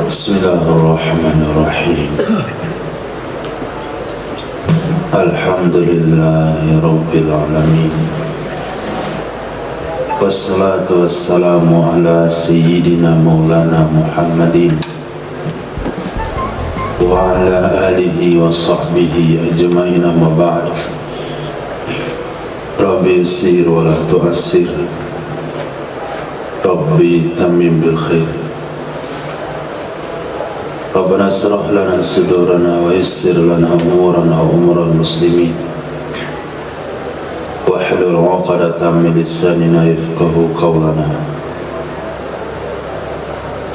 Bismillahirrahmanirrahim. Alhamdulillahi Rabbil Alamin. Wassalatu wassalamu ala Sayyidina Maulana Muhammadin wa ala alihi wa sahbihi ajma'in, amma ba'd. Rabbi yassir wa la tu'assir, Rabbi tamim bil khair. Rabbana asrah lana sudurana wa yassir lana umurana wa umura muslimin wa hlul 'uqdatam min lisanina yafqahu qawlana.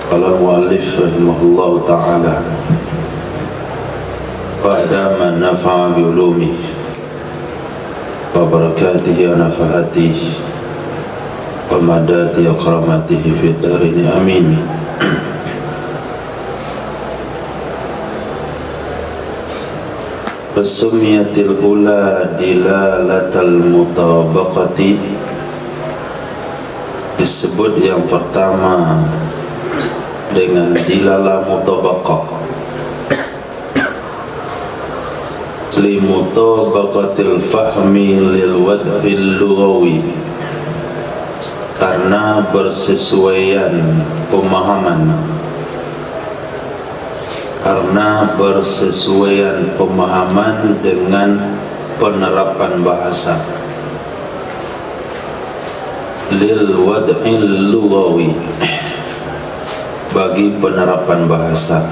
Qala al-mu'allif rahimahullahu ta'ala wa adama nafa'a bi ulumihi wa barakatihi wa nafa'atihi wa madati akramatihi fi darini amin. Fasumiyatil ula dilalatal mutabaqati, disebut yang pertama dengan dilala mutabaqah, li mutabaqatil fahmi lil wad'il lughawi, karena bersesuaian pemahaman, dengan penerapan bahasa, lil wad'il lughawi, bagi penerapan bahasa.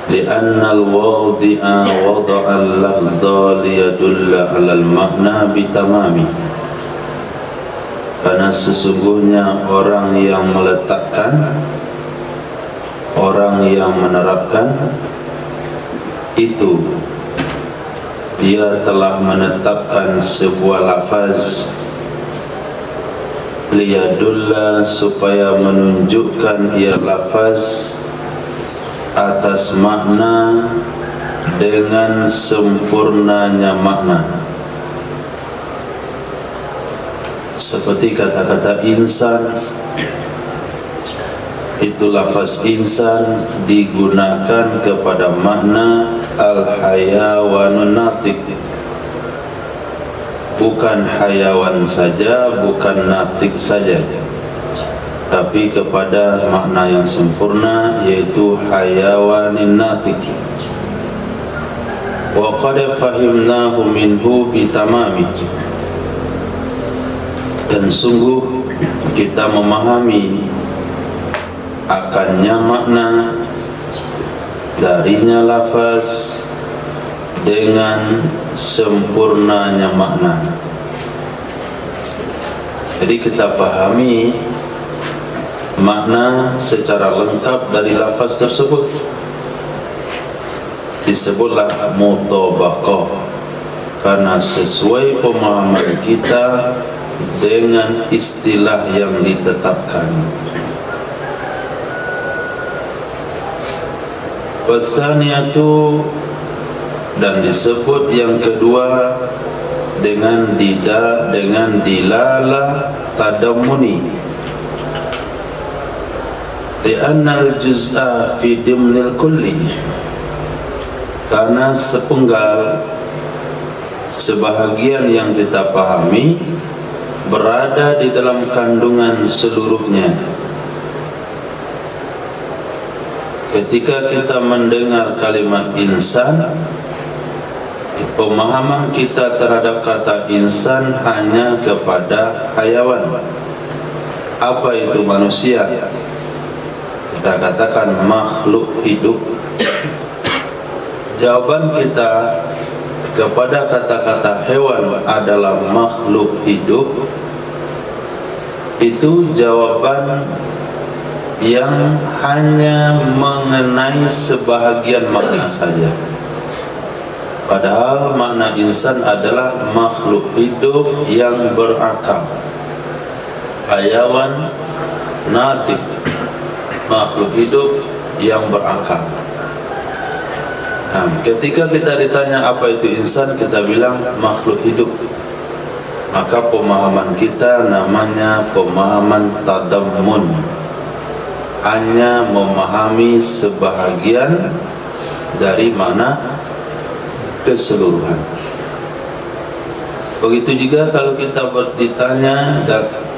Li'anna al-wadi'a wada'a al-lafdha liyadulla 'ala al-ma'na bitamami, karena sesungguhnya orang yang meletakkan, orang yang menerapkan itu, dia telah menetapkan sebuah lafaz liyadulla, supaya menunjukkan ia lafaz atas makna dengan sempurnanya makna. Seperti kata-kata insan, itu lafaz insan digunakan kepada makna al-hayawanun natik, bukan hayawan saja, bukan natik saja, tapi kepada makna yang sempurna, yaitu hayawanin natik. Wa qad fahimnahu minhu bitamami, dan sungguh kita memahami akannya makna darinya lafaz dengan sempurnanya makna. Jadi kita pahami makna secara lengkap dari lafaz tersebut. Disebutlah mutabaqah karena sesuai pemahaman kita dengan istilah yang ditetapkan. Wasaniyatu, dan disebut yang kedua dengan dilala tadammuni, li'annal juz'a fi dimnil kulli, karena sepenggal, sebahagian yang kita pahami berada di dalam kandungan seluruhnya. Ketika kita mendengar kalimat insan, pemahaman kita terhadap kata insan hanya kepada hayawan. Apa itu manusia? Kita katakan makhluk hidup. Jawaban kita kepada kata-kata hewan adalah makhluk hidup, itu jawaban yang hanya mengenai sebahagian makna saja. Padahal makna insan adalah makhluk hidup yang berakal. Hayawan natik, makhluk hidup yang berakal. Nah, ketika kita ditanya apa itu insan, kita bilang makhluk hidup. Maka pemahaman kita namanya pemahaman tadammun. hanya memahami sebahagian dari makna keseluruhan. Begitu juga kalau kita ditanya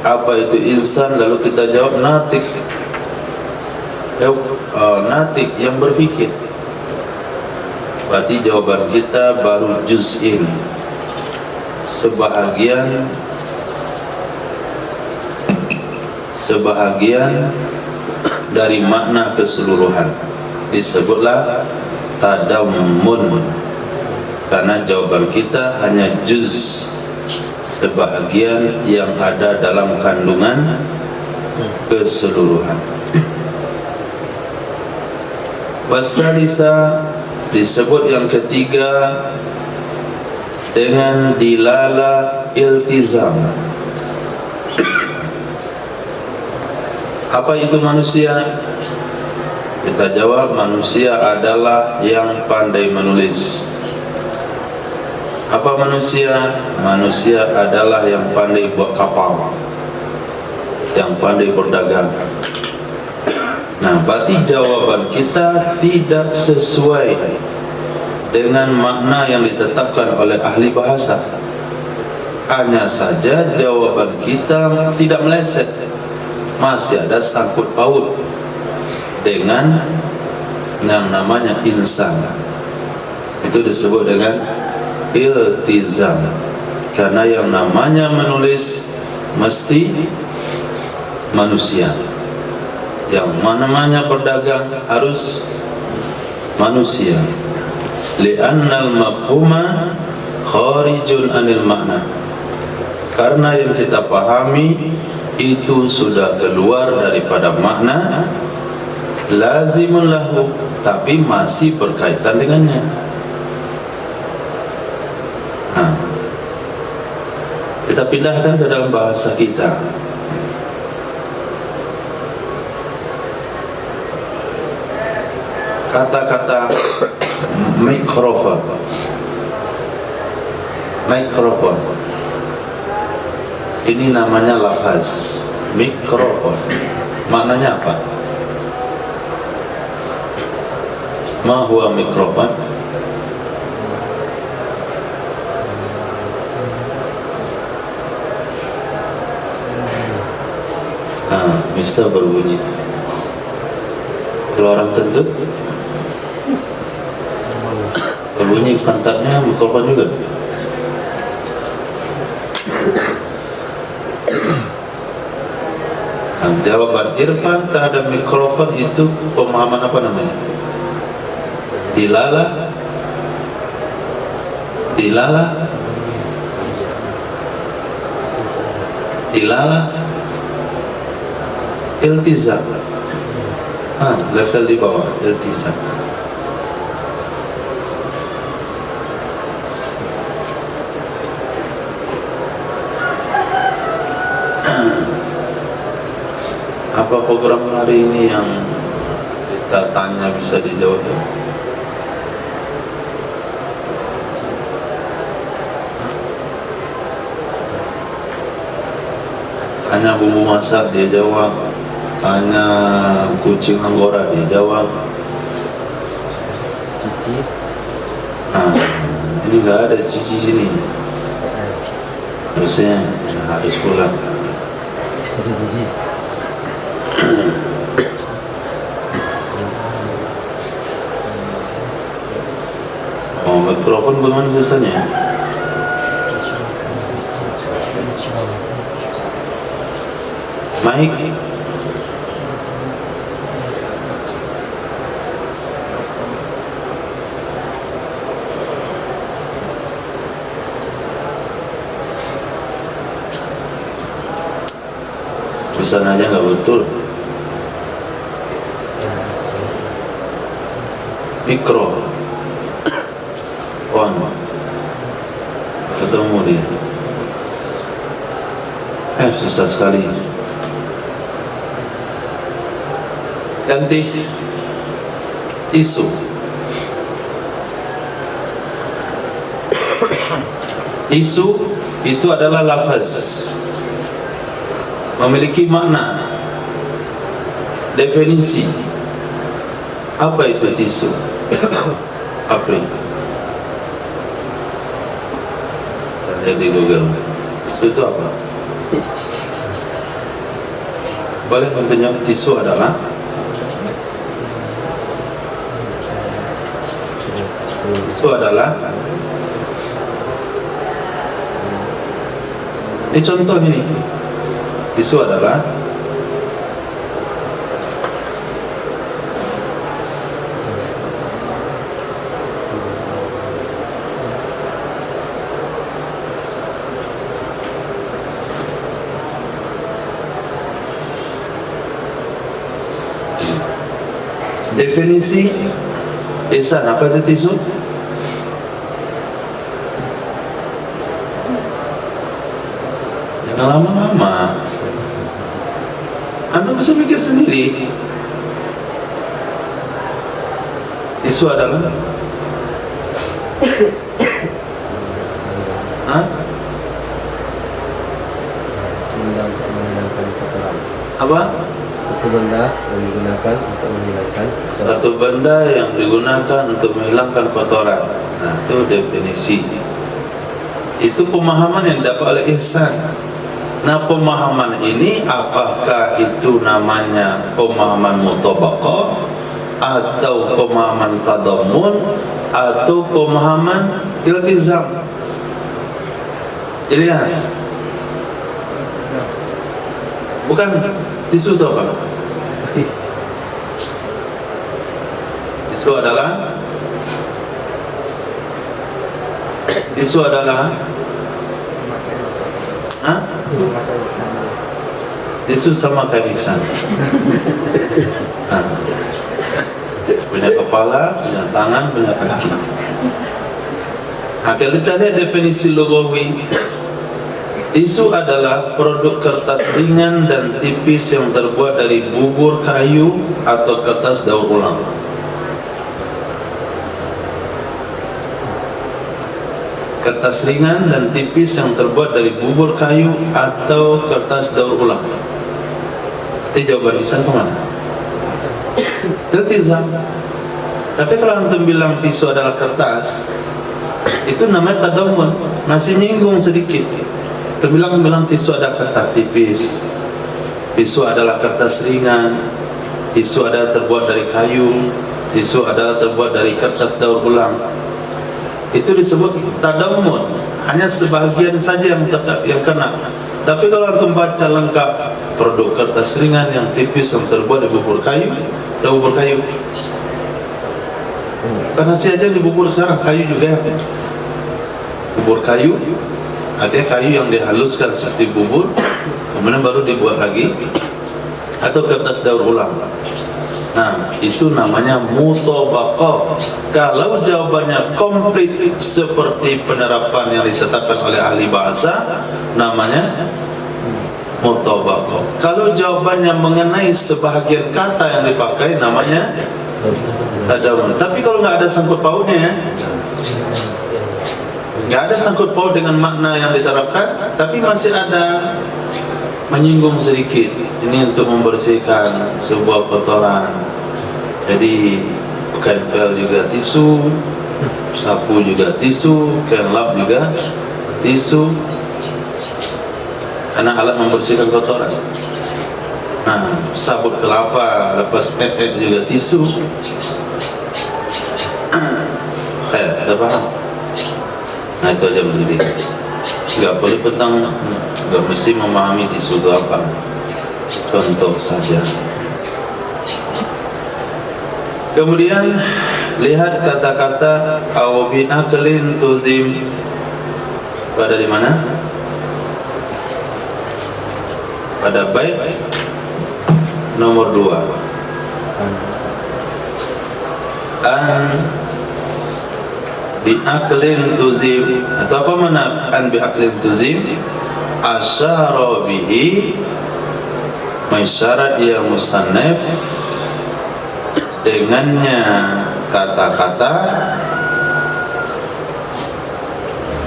apa itu insan, lalu kita jawab natik, natik yang berpikir, berarti jawaban kita baru juz'in, sebahagian dari makna keseluruhan. Disebutlah tadammun, karena jawaban kita hanya juz, sebahagian yang ada dalam kandungan keseluruhan. Wasalisa, disebut yang ketiga dengan dilala iltizam. Apa itu manusia? Kita jawab, manusia adalah yang pandai menulis. Apa manusia? Manusia adalah yang pandai buat kapal, yang pandai berdagang. Nah, berarti jawaban kita tidak sesuai dengan makna yang ditetapkan oleh ahli bahasa. Hanya saja jawaban kita tidak meleset, masih ada sangkut paut dengan yang namanya insan. Itu disebut dengan iltizam, karena yang namanya menulis mesti manusia, yang namanya berdagang harus manusia. Li'annal mafhuma kharijun anil makna, karena yang kita pahami itu sudah keluar daripada makna, lazimun lahu, tapi masih berkaitan dengannya. Nah, kita pindahkan ke dalam bahasa kita. Kata-kata mikrofon, ini namanya lafaz mikrofon. Maknanya apa? Ma huwa mikrofon? Bisa berbunyi. Kalau orang kentut berbunyi pantatnya, mikrofon juga. Jawaban Irfan terhadap mikrofon itu pemahaman apa namanya? Dilala iltizam. Level di bawah, iltizam. Apa program hari ini yang kita tanya bisa dijawab? Tanya bumbu masak, dia jawab. Tanya kucing anggora, dia jawab. Cici. Ini nggak ada cici sini. Harusnya harus pulang. Oh, mikrofon bagaimana biasanya? Mic. Bisa nanya nggak betul. Mikro on ketemu dia, susah sekali. Ganti isu. Isu itu adalah lafaz, memiliki makna. definisi apa itu tisu? Apa itu? Saya di Google. Tisu itu apa? Boleh menunjukkan tisu adalah ini contoh ini. Tisu adalah definisi ihsan. Apa itu tisu? Jangan lama-lama, Anda bisa pikir sendiri. Tisu adalah apa? Satu benda yang digunakan untuk menghilangkan kotoran. Satu benda yang digunakan untuk menghilangkan kotoran. Nah, itu definisi. Itu pemahaman yang dapat oleh ihsan. Nah, pemahaman ini apakah itu namanya pemahaman mutabaqah atau pemahaman tadammun atau pemahaman iltizam? Ilyas, bukan tisu itu apa? Tisu adalah tisu sama kayak ihsan. Punya kepala, punya tangan, punya kaki. Kalau kita lihat definisi lugawi, tisu adalah produk kertas ringan dan tipis yang terbuat dari bubur kayu atau kertas daur ulang. Kertas ringan dan tipis yang terbuat dari bubur kayu atau kertas daur ulang. Itu jawaban ihsan kemana? Iltizam. Tapi kalau antum bilang tisu adalah kertas, itu namanya tadammun, masih nyinggung sedikit. Bilang tisu ada kertas tipis, tisu adalah kertas ringan, tisu adalah terbuat dari kayu, tisu adalah terbuat dari kertas daur ulang. Itu disebut tadammun, hanya sebahagian saja yang kena. Tapi kalau antum baca lengkap, produk kertas ringan yang tipis yang terbuat dari bubur kayu, karena si aja di bubur sekarang kayu juga, bubur kayu. Artinya kayu yang dihaluskan seperti bubur, kemudian baru dibuat lagi, atau kertas daur ulang. Nah, itu namanya mutabaqah. Kalau jawabannya komplit seperti penerapan yang ditetapkan oleh ahli bahasa, namanya mutabaqah. Kalau jawabannya mengenai sebahagian kata yang dipakai, namanya tadammun. Tapi kalau nggak ada sangkut pautnya, nggak ada sangkut paut dengan makna yang diterapkan, tapi masih ada menyinggung sedikit, ini untuk membersihkan sebuah kotoran. Jadi kain-pel juga tisu, sapu juga tisu, kain lap juga tisu, karena alat membersihkan kotoran. Nah, sabut kelapa lepas tetek juga tisu. Kayak ada paham? Nah, itu aja berdiri. Nggak perlu nggak mesti memahami tisu itu apa. Contoh saja. Kemudian lihat kata-kata au bi aklin tuzim. Pada di mana? Pada bait nomor 2. An bi aklin tuzim, atau apa mana an bi aklin tuzim? Asyara bihi, maisyarat ya musannaf dengannya kata-kata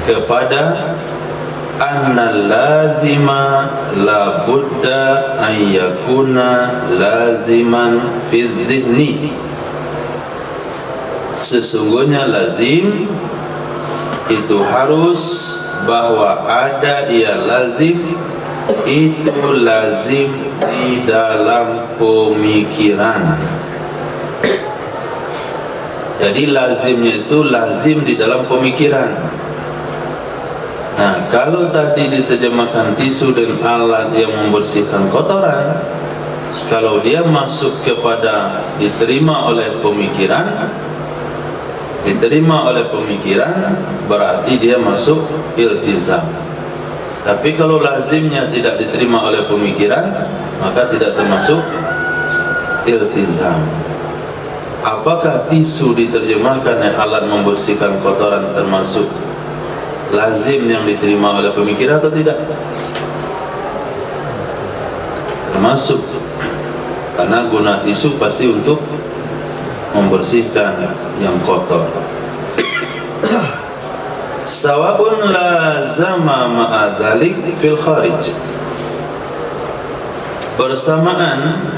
kepada anna lazima la budda an yakuna laziman fi zihni. Sesungguhnya lazim itu harus bahwa ada ia lazim itu lazim di dalam pemikiran. Jadi lazimnya itu lazim di dalam pemikiran. Nah, kalau tadi diterjemahkan tisu dan alat yang membersihkan kotoran, kalau dia masuk kepada diterima oleh pemikiran, berarti dia masuk iltizam. Tapi kalau lazimnya tidak diterima oleh pemikiran, maka tidak termasuk iltizam. Apakah tisu diterjemahkan yang alat membersihkan kotoran termasuk lazim yang diterima oleh pemikiran atau tidak? Termasuk, karena guna tisu pasti untuk membersihkan yang kotor. Sawa'un lazama ma'adhalik fil kharij, bersamaan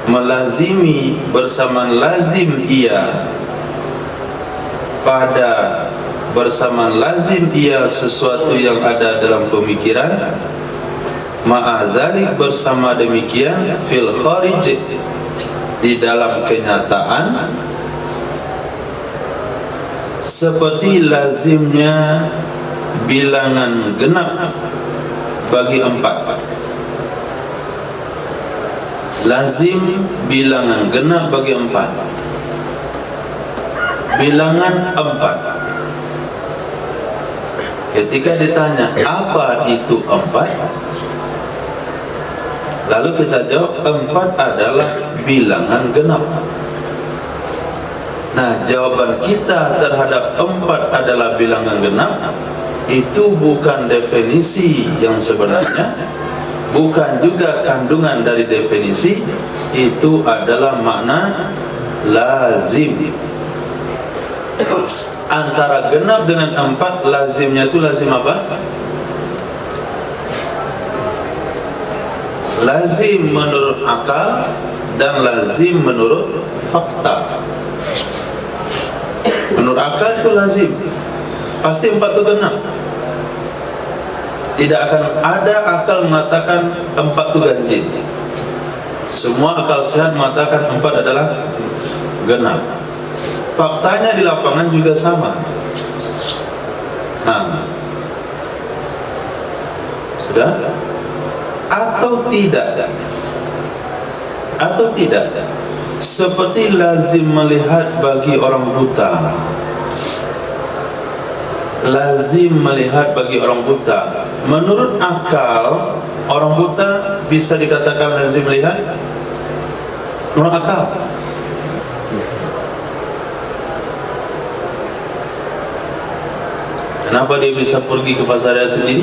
melazimi, bersamaan lazim ia pada bersamaan lazim ia sesuatu yang ada dalam pemikiran, ma'adzalik bersama demikian fil kharij di dalam kenyataan, seperti lazimnya bilangan genap bagi 4. Lazim bilangan genap bagi 4. Bilangan 4. Ketika ditanya apa itu 4, lalu kita jawab 4 adalah bilangan genap. Nah, jawaban kita terhadap 4 adalah bilangan genap itu bukan definisi yang sebenarnya, bukan juga kandungan dari definisi, itu adalah makna lazim. Antara genap dengan 4, lazimnya itu lazim apa? Lazim menurut akal dan lazim menurut fakta. Menurut akal itu lazim, pasti 4 itu genap. Tidak akan ada akal mengatakan 4 itu ganjil. Semua akal sehat mengatakan 4 adalah genap. Faktanya di lapangan juga sama. Nah, sudah? Atau tidak? Atau tidak? Seperti lazim melihat bagi orang buta. Lazim melihat bagi orang buta. Menurut akal, orang buta bisa dikatakan lazim melihat? Menurut akal. Kenapa dia bisa pergi ke pasar raya sendiri?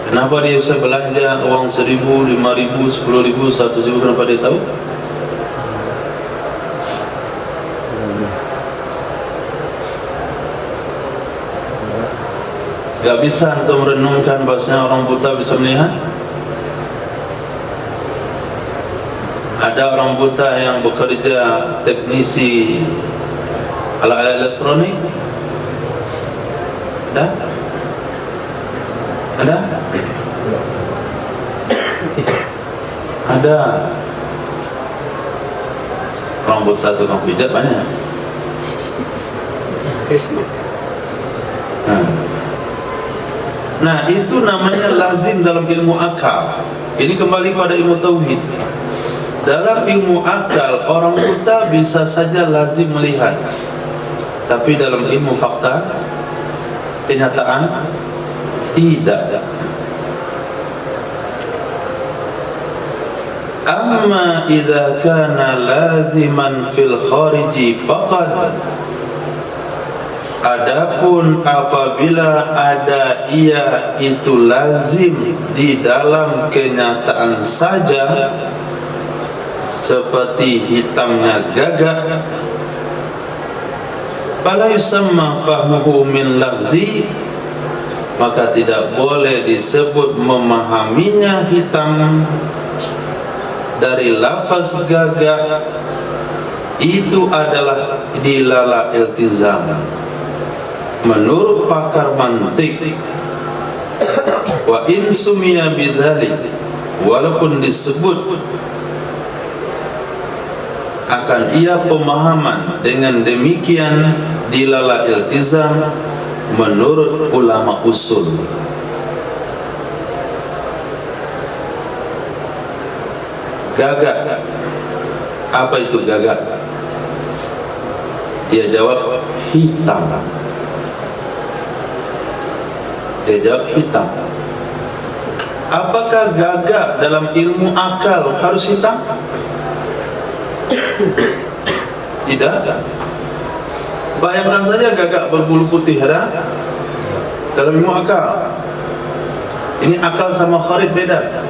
Kenapa dia bisa belanja uang 1.000, 5.000, 10.000, 100.000? Kenapa dia tahu? Gak bisa untuk merenungkan bahasanya orang buta bisa melihat? Ada orang buta yang bekerja teknisi alat-alat elektronik? Ada? Ada? Ada. Orang buta tukang pijat banyak. Nah, itu namanya lazim dalam ilmu akal. Ini kembali pada ilmu tauhid. Dalam ilmu akal, orang buta bisa saja lazim melihat. Tapi dalam ilmu fakta, kenyataan, tidak. Amma idza kana laziman fil khariji faqad, adapun apabila ada ia itu lazim di dalam kenyataan saja, seperti hitamnya gagak, fala yusamma fahmuhu min lafzi, maka tidak boleh disebut memahaminya hitam dari lafaz gagak. Itu adalah dilala iltizam menurut pakar mantik. Wa in sumiya bidzalik, walaupun disebut akan ia pemahaman dengan demikian dilala iltizam menurut ulama usul. Gagak, apa itu gagak? Dia jawab hitam. Dia jawab hitam. Apakah gagak dalam ilmu akal harus hitam? Tidak. Bayangkan saja gagak berbulu putih, ada? Dalam ilmu akal. Ini akal sama kharid beda.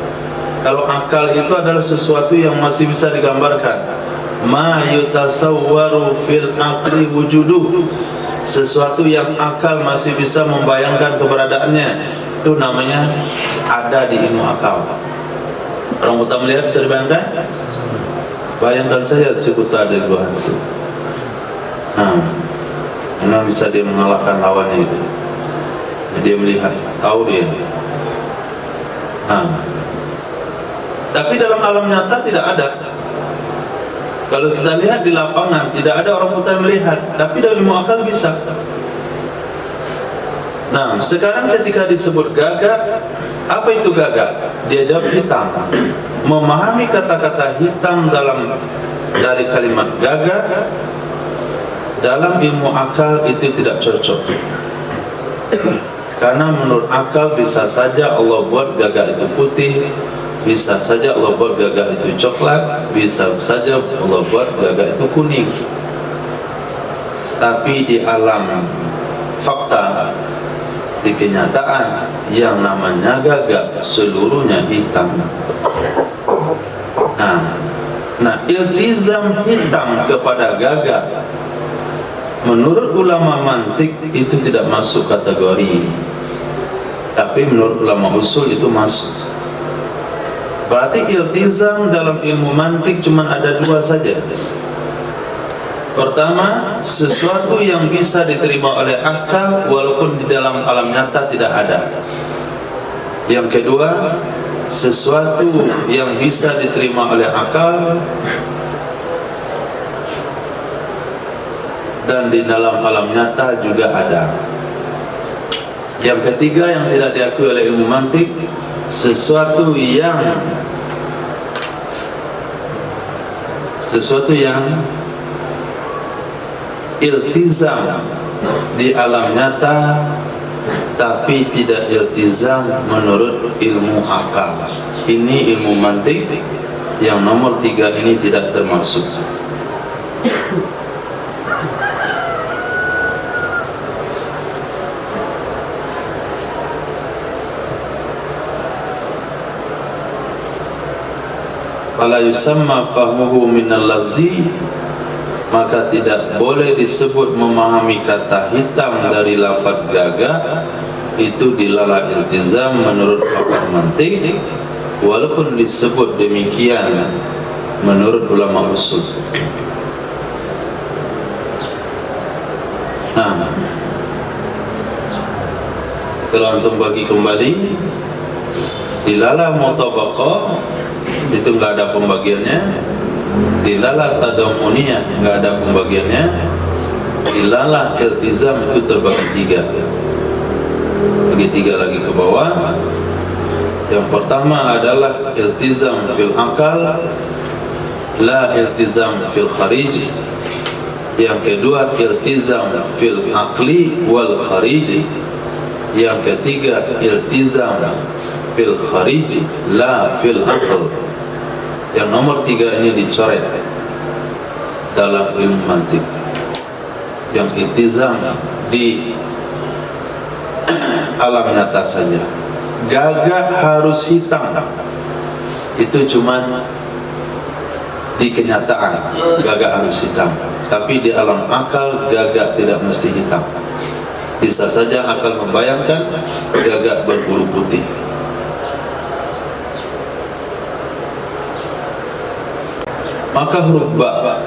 Kalau akal itu adalah sesuatu yang masih bisa digambarkan. Ma yutasawwaru fil aqli wujuduh, sesuatu yang akal masih bisa membayangkan keberadaannya, itu namanya ada di ilmu akal. Orang buta melihat bisa dibayangkan? Bayangkan saja si buta dari gua itu. Mana bisa dia mengalahkan lawannya itu? Dia melihat, tahu dia. Tapi dalam alam nyata tidak ada. Kalau kita lihat di lapangan, tidak ada orang buta yang melihat, tapi dalam ilmu akal bisa. Nah, sekarang ketika disebut gagak, apa itu gagak? Dia jawab hitam. Memahami kata-kata hitam dari kalimat gagak dalam ilmu akal itu tidak cocok. Karena menurut akal bisa saja Allah buat gagak itu putih, bisa saja Allah buat gagak itu coklat, bisa saja Allah buat gagak itu kuning. Tapi di alam fakta, di kenyataan, yang namanya gagak seluruhnya hitam. Nah, iltizam hitam kepada gagak menurut ulama mantik itu tidak masuk kategori. Tapi menurut ulama usul itu masuk. Berarti iltizam dalam ilmu mantik cuma ada dua saja. Pertama, sesuatu yang bisa diterima oleh akal walaupun di dalam alam nyata tidak ada. Yang kedua, sesuatu yang bisa diterima oleh akal dan di dalam alam nyata juga ada. Yang ketiga yang tidak diakui oleh ilmu mantik, sesuatu yang iltizam di alam nyata tapi tidak iltizam menurut ilmu akal. Ini ilmu mantik yang nomor 3 ini tidak termasuk. Fala yusamma fahmuhu minal lafzi, maka tidak boleh disebut memahami kata hitam dari lafaz gagak itu dilala iltizam menurut pakar mantik, walaupun disebut demikian menurut ulama usul. Nah, kalau antum bagi kembali dilala mutabaqah itu nggak ada pembagiannya, dilala tadamuniyah nggak ada pembagiannya, dilala iltizam itu terbagi 3. Bagi 3 lagi ke bawah. Yang pertama adalah iltizam fil akal, la iltizam fil kharij. Yang kedua iltizam fil akli wal kharij. Yang ketiga iltizam fil kharij la fil akal. Yang nomor 3 ini dicoret dalam ilmu mantik. Yang iltizam di alam nyata saja. Gagak harus hitam, itu cuman di kenyataan gagak harus hitam. Tapi di alam akal gagak tidak mesti hitam. Bisa saja akal membayangkan gagak berbulu putih. Maka huruf ba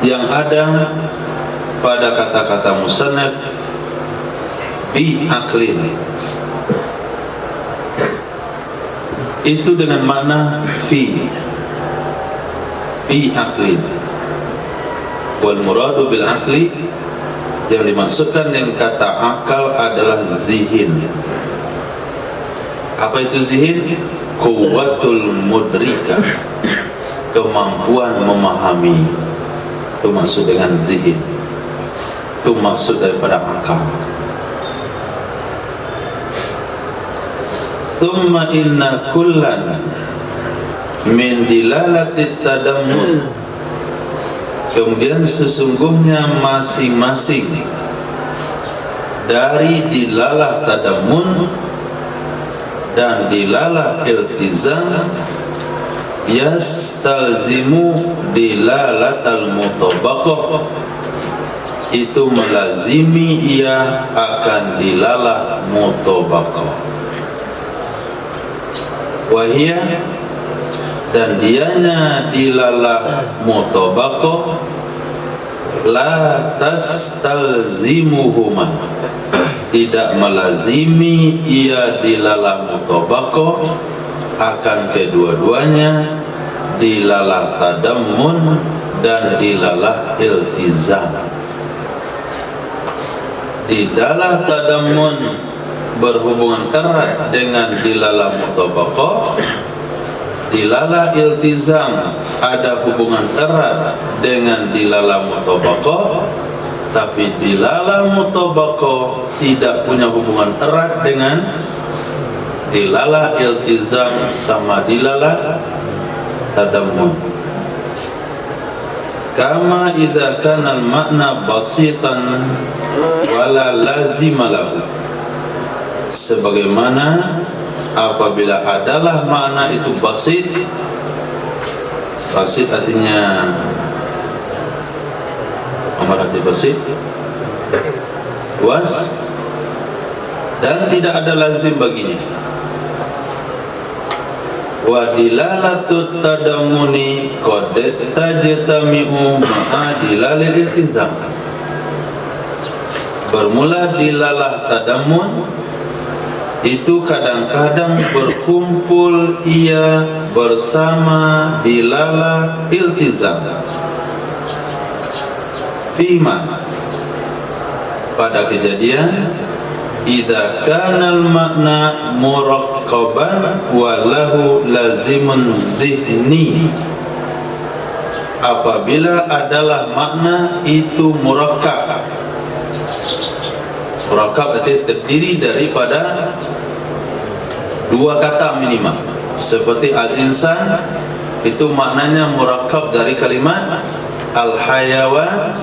yang ada pada kata-kata musannaf bi aklin itu dengan makna fi aklin, wal muradu bil akli, yang dimaksudkan dengan kata akal adalah zihin. Apa itu zihin? Quwwatul mudrika, kemampuan memahami. Itu maksud dengan zihin, itu maksud daripada akal. Thumma inna kullan min dilalatit tadammur, kemudian sesungguhnya masing-masing dari dilalah tadammun dan dilalah iltizam yastalzimu dilalatal mutabaqah, itu melazimi ia akan dilalah mutabaqah. Wahia, dan dianya dilalah mutabaqah la tastalzimuhuma, tidak melazimi ia dilalah mutabaqah akan kedua-duanya, dilalah tadammun dan dilalah iltizam. Dilalah tadammun berhubungan erat dengan dilalah mutabaqah, dilalah iltizam ada hubungan erat dengan dilalah mutabaqah, tapi dilalah mutabaqah tidak punya hubungan erat dengan dilalah iltizam sama dilalah tadammun. Kama idza kana al-makna basitan wala lazima lahu, sebagaimana apabila adalah makna itu basit. Basit artinya amarati basit, was, dan tidak ada lazim baginya. Wa dilalatut tadammuni qad tajtami'u ma'a dilalil iltizam, bermula dilalah tadammun itu kadang-kadang berkumpul ia bersama dilalah iltizam. Fima, pada kejadian idza kana al-makna muraqqaban wa lahu lazimun zihni, apabila adalah makna itu murakkab. Murakkab itu terdiri daripada dua kata minimal, seperti al-insan itu maknanya murakkab dari kalimat al-hayawan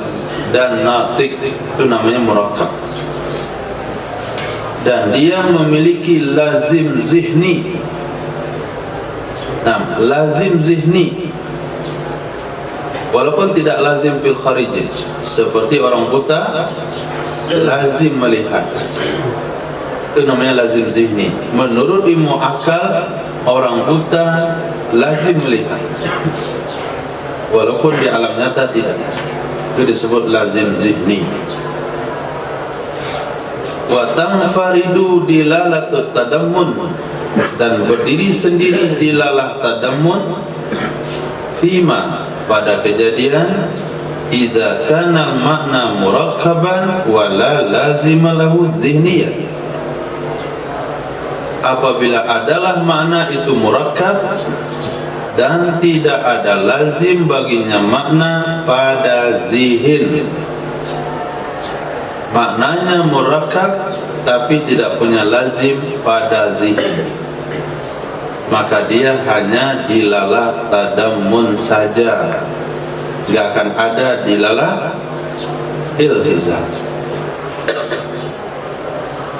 dan natik, itu namanya murakkab. Dan dia memiliki lazim zihni. Nah, lazim zihni walaupun tidak lazim fil kharij, seperti orang buta lazim melihat, itu namanya lazim zihni. Menurut ilmu akal, orang buta lazim melihat walaupun di alam nyata tidak, itu disebut lazim zihni. Wa tanfaridu dilalatut tadammun, dan berdiri sendiri dilalah tadammun fima, pada kejadian idza kana makna murakkaban wa la lazima lahu dhihniyah, apabila adalah makna itu murakkab dan tidak ada lazim baginya makna pada zihin. Maknanya murakkab tapi tidak punya lazim pada zihin, maka dia hanya dilalah tadammun saja, tidak akan ada dilalah iltizam.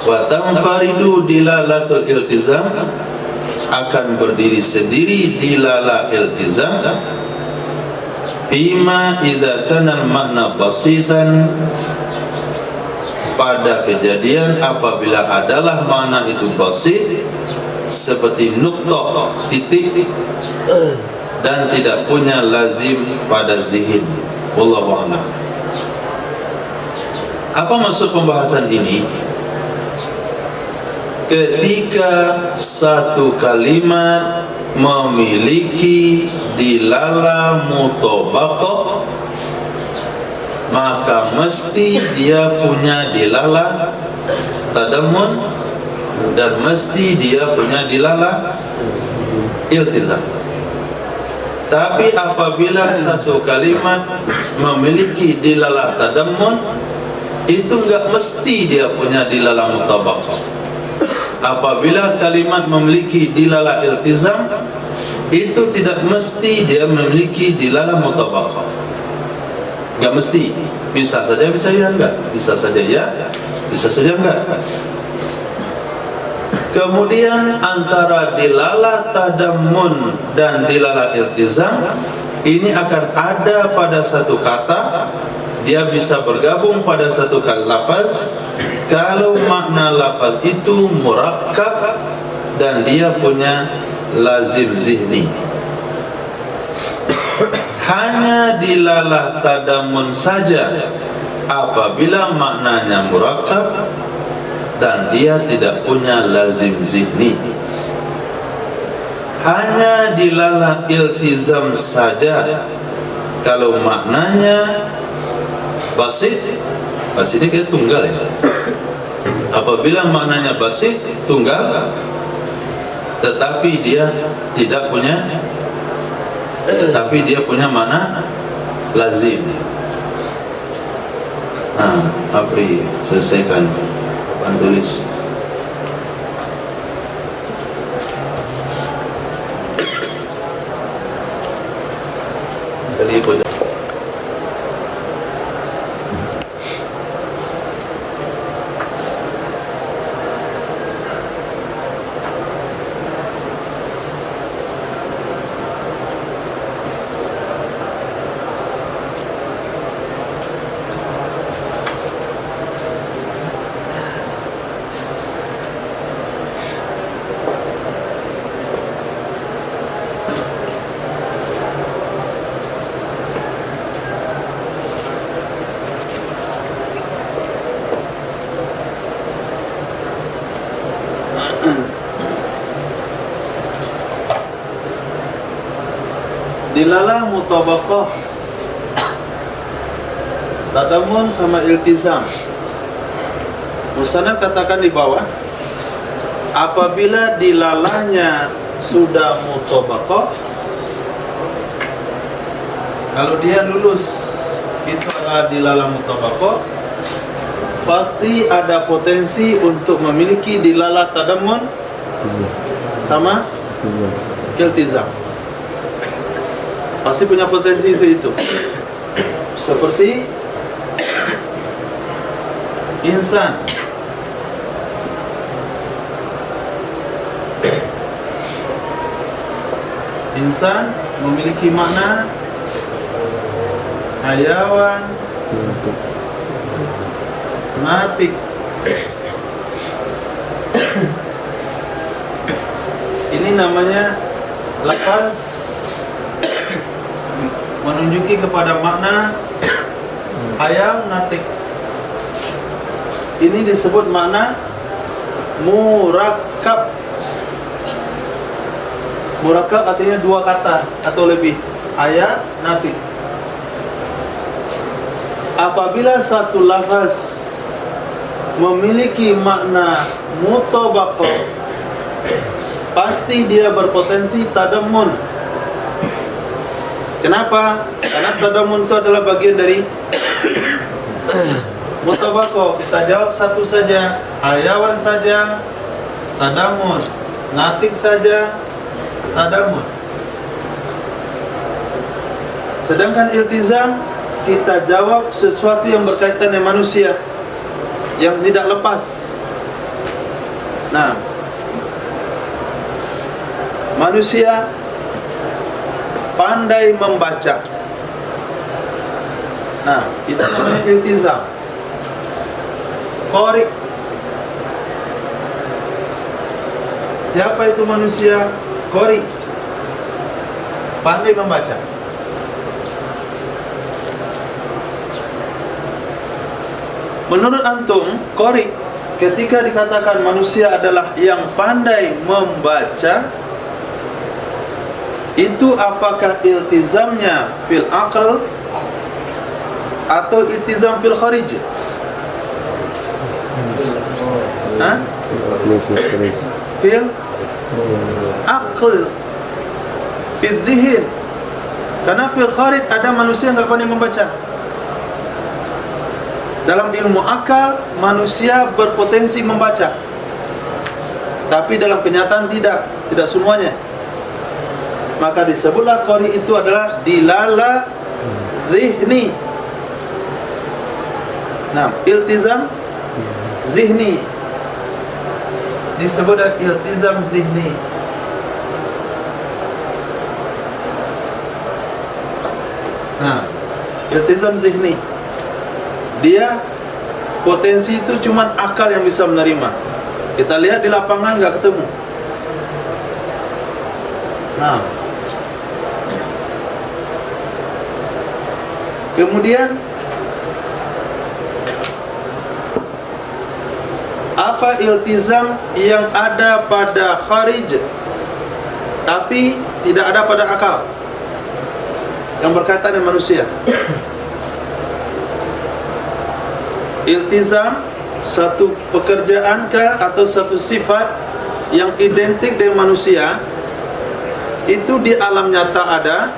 Wa tanfaridu dilalatul iltizam, akan berdiri sendiri dilalah iltizam Fima idza kana makna basitan, pada kejadian apabila adalah makna itu basit seperti nuqtah, titik, dan tidak punya lazim pada zihin. Wallahu a'lam. Apa maksud pembahasan ini? Ketika satu kalimat memiliki dilala mutabaqah, maka mesti dia punya dilala tadammun dan mesti dia punya dilala iltizam. Tapi apabila satu kalimat memiliki dilala tadammun, itu enggak mesti dia punya dilala mutabaqah. Apabila kalimat memiliki dilala iltizam, itu tidak mesti dia memiliki dilala mutabaqah. Enggak mesti. Bisa saja, bisa ya enggak. Bisa saja ya, bisa saja enggak. Kemudian antara dilala tadammun dan dilala iltizam ini akan ada pada satu kata. Dia bisa bergabung pada satu lafaz kalau makna lafaz itu murakkab dan dia punya lazim zihni. Hanya dilalah tadammun saja apabila maknanya murakkab dan dia tidak punya lazim zihni. Hanya dilalah iltizam saja kalau maknanya basit. Basit ini kayak tunggal ya. Apabila maknanya basit, tunggal, tetapi dia tidak punya, tapi dia punya makna lazim. Nah, Apri selesaikan tulis. Kali pada dilala mutabaqah tadammun sama iltizam. Musannaf katakan di bawah, apabila dilalahnya sudah mutabaqah, kalau dia lulus itu adalah dilala mutabaqah, pasti ada potensi untuk memiliki dilala tadammun sama iltizam. Pasti punya potensi itu. Seperti insan. Insan memiliki makna hayawan, natik. Ini namanya lafaz menunjuki kepada makna hayam natik. Ini disebut makna murakkab. Murakkab artinya dua kata atau lebih, hayam natik. Apabila satu lafaz memiliki makna mutabaqah, pasti dia berpotensi tadammun. Kenapa? Karena tadammun itu adalah bagian dari mutabaqah. Kita jawab satu saja, hayawan saja, tadammun. Natik saja, tadammun. Sedangkan iltizam, kita jawab sesuatu yang berkaitan dengan manusia, yang tidak lepas. Nah, manusia pandai membaca. Nah, itu namanya iltizam. Qari. Siapa itu manusia qari? Pandai membaca. Menurut antum, qari ketika dikatakan manusia adalah yang pandai membaca, itu apakah iltizamnya fil aql atau iltizam fil kharij? Hah? Fil aql, fil dhihin. Karena fil kharij ada manusia yang tidak pandai membaca. Dalam ilmu akal, manusia berpotensi membaca, tapi dalam kenyataan tidak semuanya. Maka disebutlah qari itu adalah dilala zihni. Nah, iltizam zihni disebut iltizam zihni. Nah, iltizam zihni, dia potensi itu cuma akal yang bisa menerima. Kita lihat di lapangan nggak ketemu. Nah, kemudian apa iltizam yang ada pada kharij tapi tidak ada pada akal, yang berkaitan dengan manusia? Iltizam satu pekerjaan kah atau satu sifat yang identik dengan manusia, itu di alam nyata ada,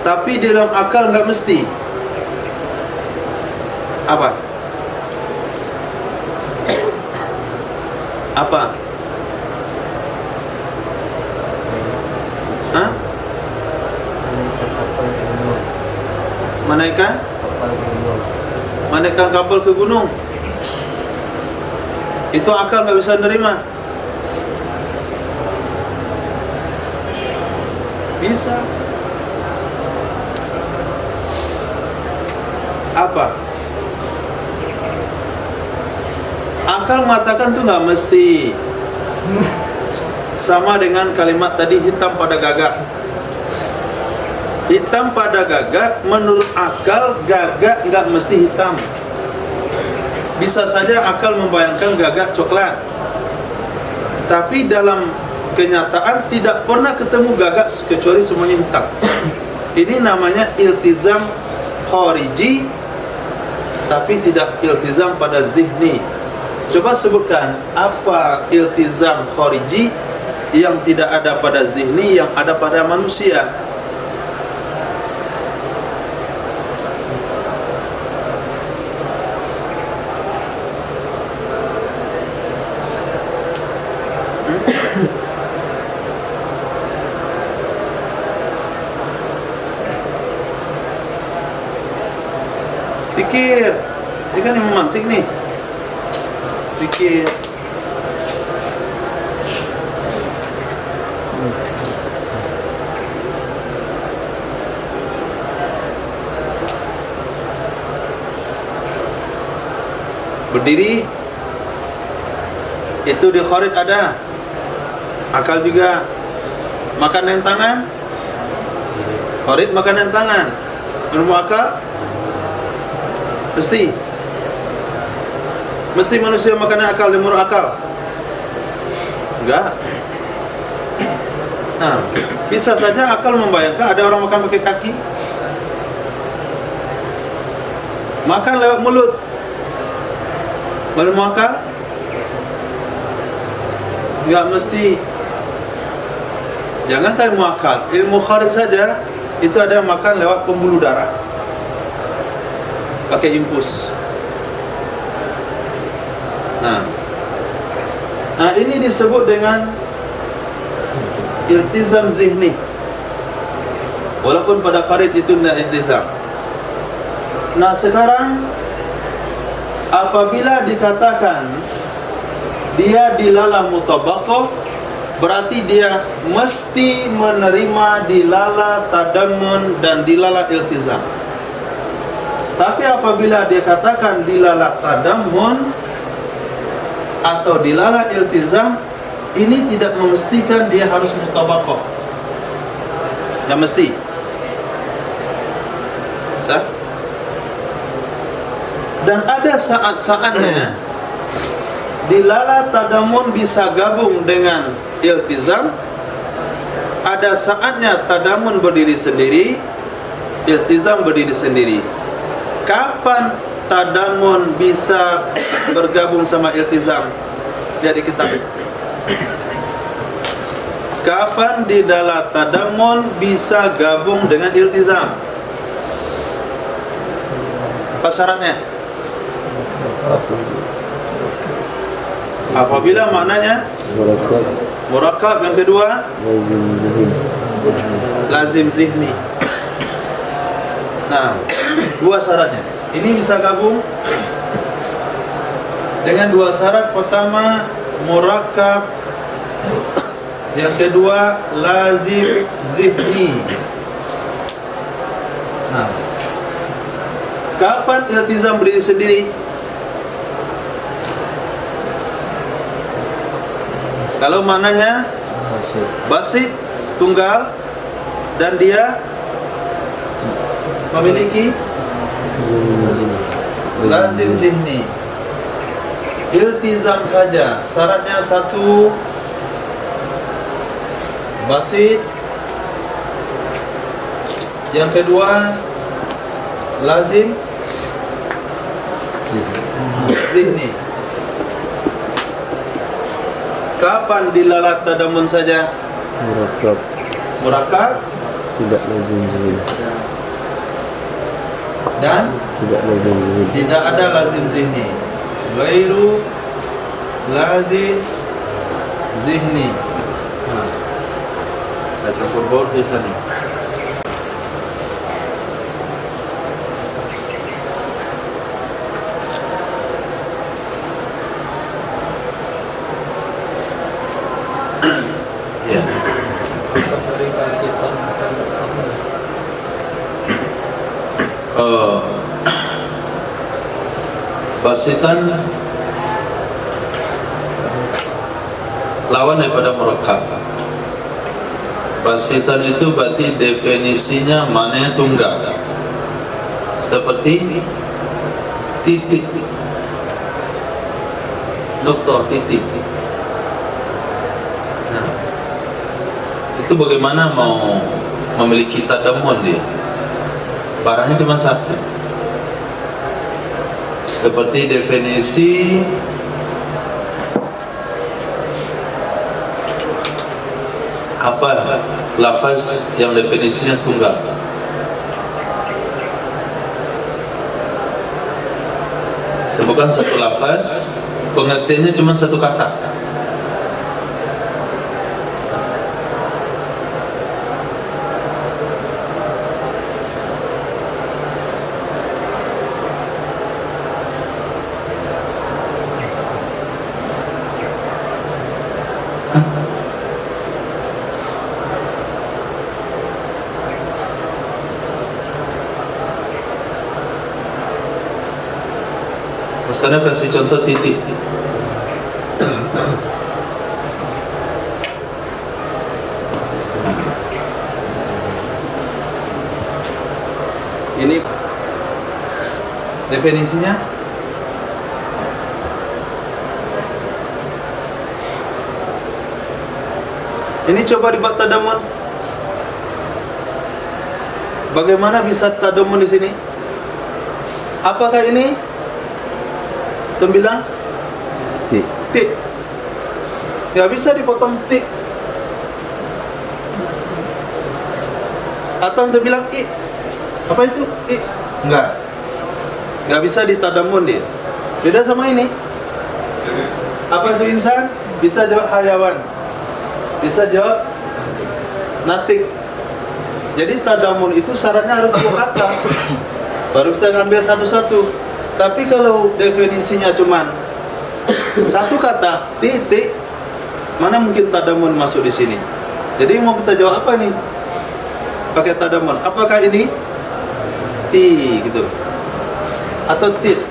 tapi di dalam akal nggak mesti. Apa? Apa? Hah? Menaikkan kapal ke gunung. Itu akal nggak bisa nerima. Bisa. Apa? Akal mengatakan tuh nggak mesti. Sama dengan kalimat tadi, hitam pada gagak. Hitam pada gagak, menurut akal gagak nggak mesti hitam. Bisa saja akal membayangkan gagak coklat, tapi dalam kenyataan tidak pernah ketemu gagak kecuali semuanya hitam. Ini namanya iltizam khariji, tapi tidak iltizam pada zihni. Coba sebutkan apa iltizam khariji yang tidak ada pada zihni, yang ada pada manusia. Pikir, ini kan yang memantik nih. Pikir. Berdiri, itu di kharij ada. Akal juga. Makan dengan tangan, kharij makan dengan tangan. Ilmu akal mesti manusia makan akal dan menurut akal? Enggak. Nah, bisa saja akal membayangkan ada orang makan pakai kaki, makan lewat mulut. Ilmu akal enggak mesti. Jangan ilmu akal, ilmu kharij saja itu ada yang makan lewat pembuluh darah, pakai infus. Nah, ini disebut dengan iltizam zihni. Walaupun pada kharij itu tidak iltizam. Nah, sekarang apabila dikatakan dia dilala mutabaqah, berarti dia mesti menerima dilala tadammun dan dilala iltizam. Tapi apabila dia katakan dilalah tadammun atau dilalah iltizam, ini tidak memastikan dia harus mutabaqah. Yang mesti. Sah? Dan ada saat-saatnya dilalah tadamun bisa gabung dengan iltizam. Ada saatnya tadamun berdiri sendiri, iltizam berdiri sendiri. Kapan tadamun bisa bergabung sama iltizam? Jadi kita kapan di dalam tadamun bisa gabung dengan iltizam? Apa syaratnya? Apabila maknanya murakkab, yang kedua lazim zihni. Nah, dua syaratnya. Ini bisa gabung dengan dua syarat. Pertama murakkab, yang kedua lazim zihni. Nah, kapan iltizam berdiri sendiri? Kalau maknanya basit, tunggal, dan dia memiliki lazim zihni. Iltizam saja, syaratnya satu basit, yang kedua lazim zihni. Kapan dilalat tadamun saja? Murakkab tidak lazim zihni dan tidak lazim zihni. tidak ada lazim zihni. Ghairu lazim zihni. Nah, campur baur di sana. Ya. Basitan lawan daripada murakkab. Basitan itu berarti definisinya maknanya tunggal, seperti titik, nukta, titik. Nah, itu bagaimana mau memiliki tadamun dia? Barangnya cuma satu. Seperti definisi apa lafaz yang definisinya tunggal. Bukan satu lafaz, pengertiannya cuma satu kata. Misalnya kasih contoh titik. Ini definisinya ini coba dibuat tadamun. Bagaimana bisa tadamun di sini? Apakah ini tembilang tik? Nggak bisa dipotong tik. Atau tembilang i? Apa itu i? Nggak bisa ditadamun dia. Beda sama ini. Apa itu insan? Bisa jawab hayawan, bisa jawab natik. Jadi tadamun itu syaratnya harus dua kata. Baru kita ngambil satu-satu. Tapi kalau definisinya cuman satu kata, titik, mana mungkin tadamun masuk di sini? Jadi mau kita jawab apa nih? Pakai tadamun. Apakah ini ti gitu? atau tit?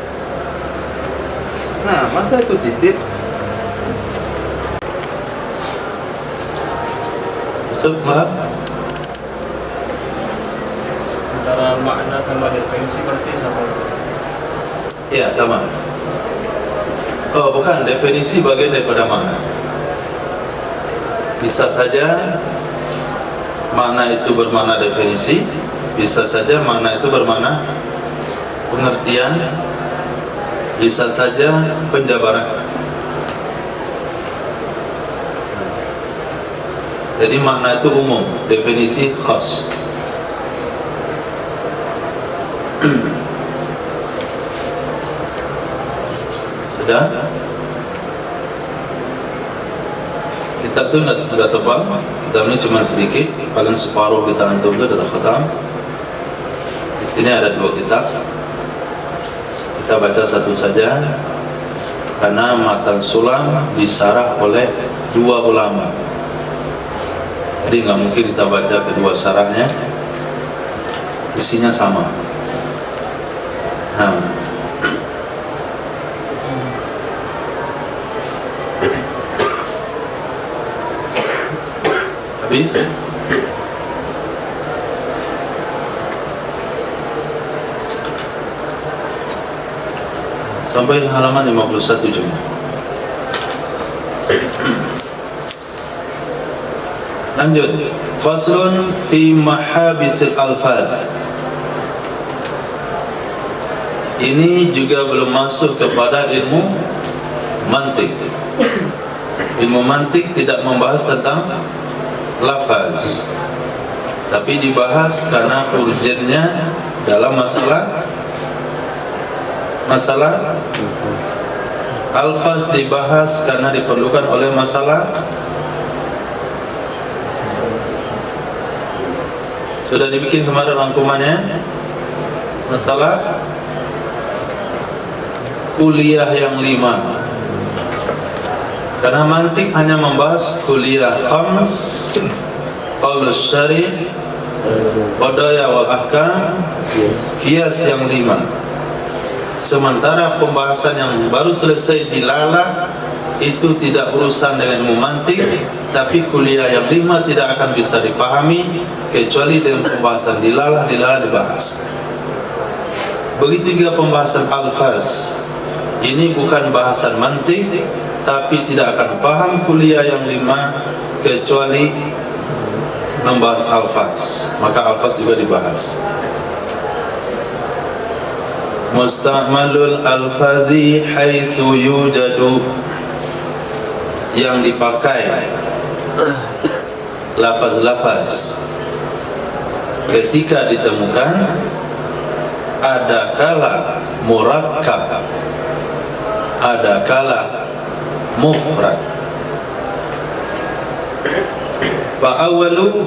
Nah, masa itu titik? Maaf. Antara makna sama definisi berarti sama. Iya, sama. Oh, bukan, definisi bagian daripada makna. Bisa saja makna itu bermakna definisi, bisa saja makna itu bermakna pengertian, bisa saja penjabaran. Jadi makna itu umum, definisi khas. Sudah? Kitab itu tidak tebal, kitab ini cuma sedikit, paling separuh kita antum itu sudah khatam. Di sini ada 2 kitab. Kita baca satu saja, karena matan sulam disarah oleh 2 ulama. Jadi nggak mungkin kita baca kedua sarahnya, isinya sama. Nah, habis. Sampai halaman 51 cuma. Lanjut. Faslun fi mahabisil alfaz. Ini juga belum masuk kepada ilmu mantik. Ilmu mantik tidak membahas tentang lafaz, tapi dibahas karena urgennya dalam masalah alfaz, dibahas karena diperlukan oleh masalah. Sudah dibikin kemarin rangkumannya, masalah kuliah yang 5. Karena mantik hanya membahas kuliah khams, qaulus syari', qadaya wal ahkam, qiyas yang 5. Sementara pembahasan yang baru selesai dilalah itu tidak urusan dengan ilmu mantik, tapi kuliah yang 5 tidak akan bisa dipahami kecuali dengan pembahasan dilalah dibahas. Begitu juga pembahasan alfaz. Ini bukan bahasan mantik, tapi tidak akan paham kuliah yang 5 kecuali membahas alfaz. Maka alfaz juga dibahas. Musta'malul alfazi haitsu yujadu, yang dipakai lafaz-lafaz ketika ditemukan, ada kala murakkab, ada kala mufrad. Fa awwalu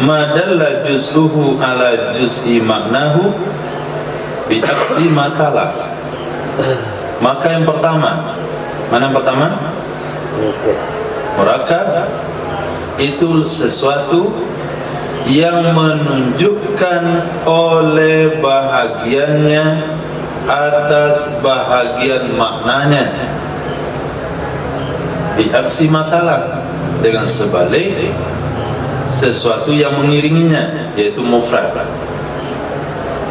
ma dalla juz'uhu ala juz'i maknahu bi aksi matala. Maka yang pertama, mana yang pertama? Murakkab itu sesuatu yang menunjukkan oleh bahagiannya atas bahagian maknanya, biaksi matalah, dengan sebalik sesuatu yang mengiringinya, yaitu mufrad.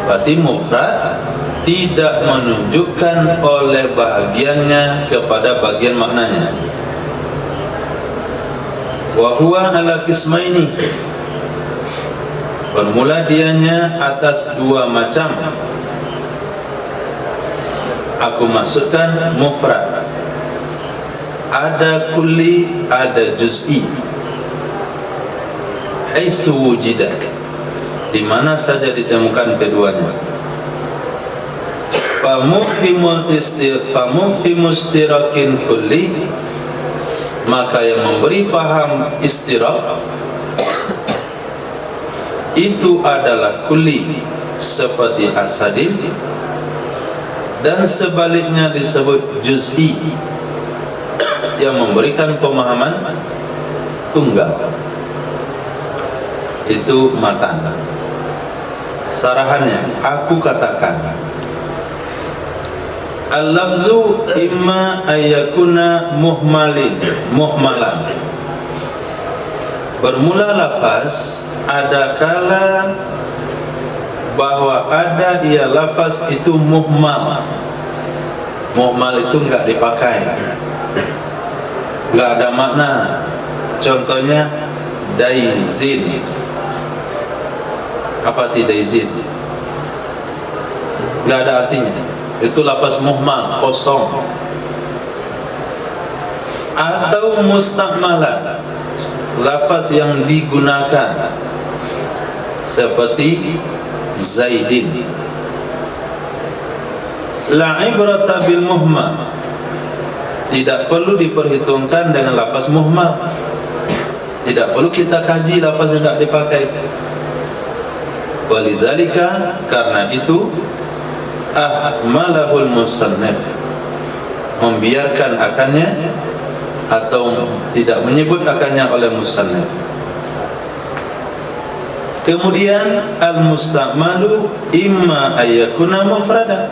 Berarti mufrad tidak menunjukkan oleh bahagiannya kepada bagian maknanya. Wa huwa ala qismaini, bermula dianya atas 2 macam. Aku maksudkan mufrad, ada kulli, ada juz'i. Haitsu wujida, di mana saja ditemukan keduanya. Fa mufhimul istirakin kulli, maka yang memberi paham istirak itu adalah kulli, seperti asadin, dan sebaliknya disebut juz'i, yang memberikan pemahaman tunggal. Itu matan. Sarahannya, aku katakan Al-lafzu imma ayyakuna muhmalan. Bermula lafaz ada kala bahwa ada ia lafaz itu muhmal. Muhmal itu enggak dipakai, enggak ada makna. Contohnya daizin. Apa arti daizin? Enggak ada artinya. Itu lafaz muhmal, kosong. Atau mustakmalan, lafaz yang digunakan, seperti zaidin. La ibrata bil muhmal, tidak perlu diperhitungkan dengan lafaz muhmal. Tidak perlu kita kaji lafaz yang tidak dipakai. Walizalika, karena itu ahmalahul musannif, membiarkan akannya atau tidak menyebut akannya oleh musannif. Kemudian al-mustakmalu imma ayyakuna mufradan,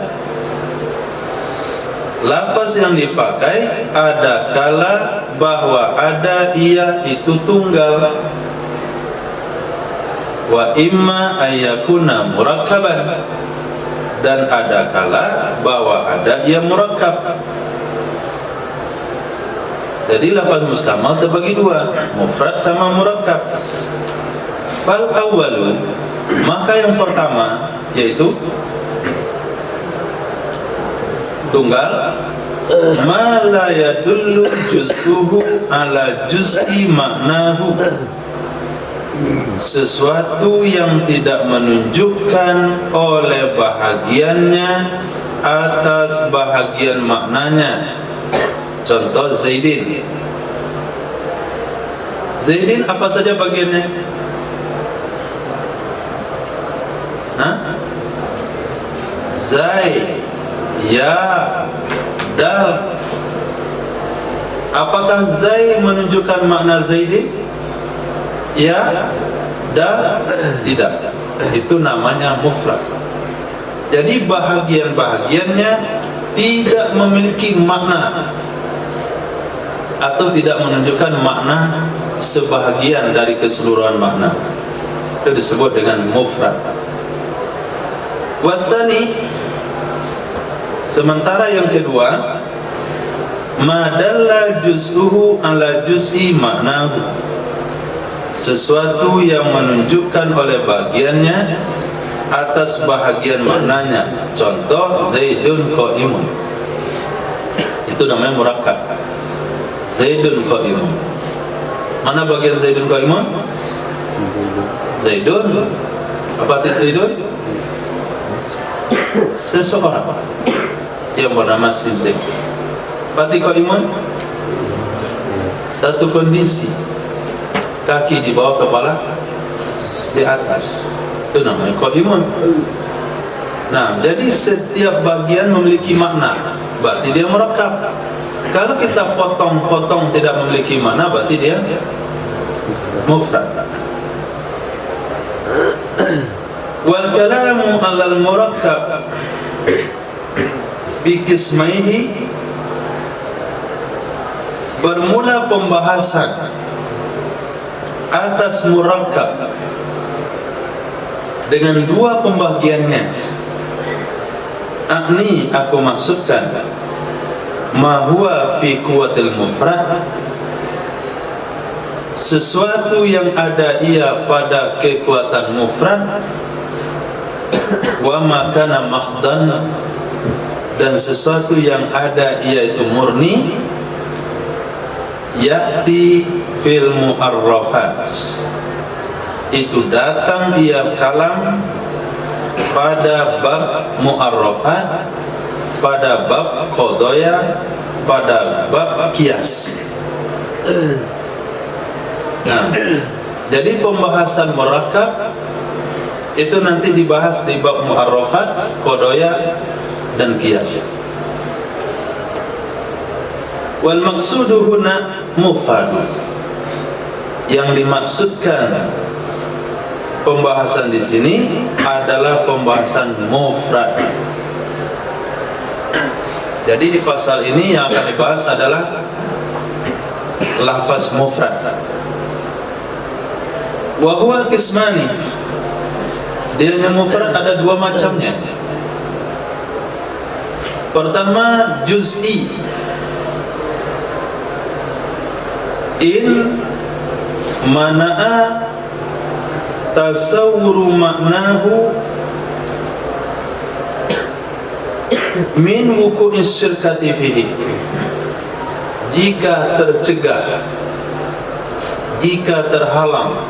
lafaz yang dipakai ada kala bahwa ada ia itu tunggal, wa imma ayyakuna murakkaban, dan ada kala bahwa ada ia murakkab. Jadi lafaz mustamal terbagi dua, mufrad sama murakkab. Fal awwalu, maka yang pertama yaitu tunggal, ma la yadullu juz'uhu ala juz'i maknahu, sesuatu yang tidak menunjukkan oleh bahagiannya atas bahagian maknanya. Contoh zaidin. Zaidin apa saja bagiannya? Zai, ya, dal. Apakah zai menunjukkan makna zaidin? Ya, dal, tidak. Itu namanya mufrad. Jadi bahagian-bahagiannya tidak memiliki makna atau tidak menunjukkan makna sebahagian dari keseluruhan makna. Itu disebut dengan mufrad. Wasani, sementara yang kedua, madalla juz'uhu ala juz'i maknahu, sesuatu yang menunjukkan oleh bagiannya atas bahagian maknanya. Contoh zaidun qaimun, itu namanya murakkab. Zaidun qaimun, mana bagian zaidun qaimun? Zaidun, apa arti zaidun? Seseorang yang bernama si Zaid. Berarti qaimun satu kondisi, kaki di bawah, kepala di atas, itu namanya qaimun. Nah, jadi setiap bagian memiliki makna, berarti dia murakkab. Kalau kita potong-potong tidak memiliki makna, berarti dia mufrad. Wal kalamu 'alal murakkab bi qismaihi, bermula pembahasan atas murakkab dengan dua pembagiannya. Akni, aku maksudkan, ma huwa fi quwwatil mufrad, sesuatu yang ada ia pada kekuatan mufrad, wa makana mahdan, dan sesuatu yang ada ia itu murni, ya'ti fil mu'arrafat, itu datang ia kalam pada bab mu'arrafat, pada bab qadaya, pada bab qiyas. Nah, jadi pembahasan murakkab itu nanti dibahas di bab mu'arrafat, qadaya, dan qiyas. Wal maqsudu huna mufrad, yang dimaksudkan pembahasan di sini adalah pembahasan mufrad. Jadi di pasal ini yang akan dibahas adalah lafaz mufrad. Wa huwa qismani. Dia mufrad ada dua macamnya. Pertama juz'i. In mana'a tasawwuru maknahu min wuku'is syirkati fihi. Jika tercegah, jika terhalang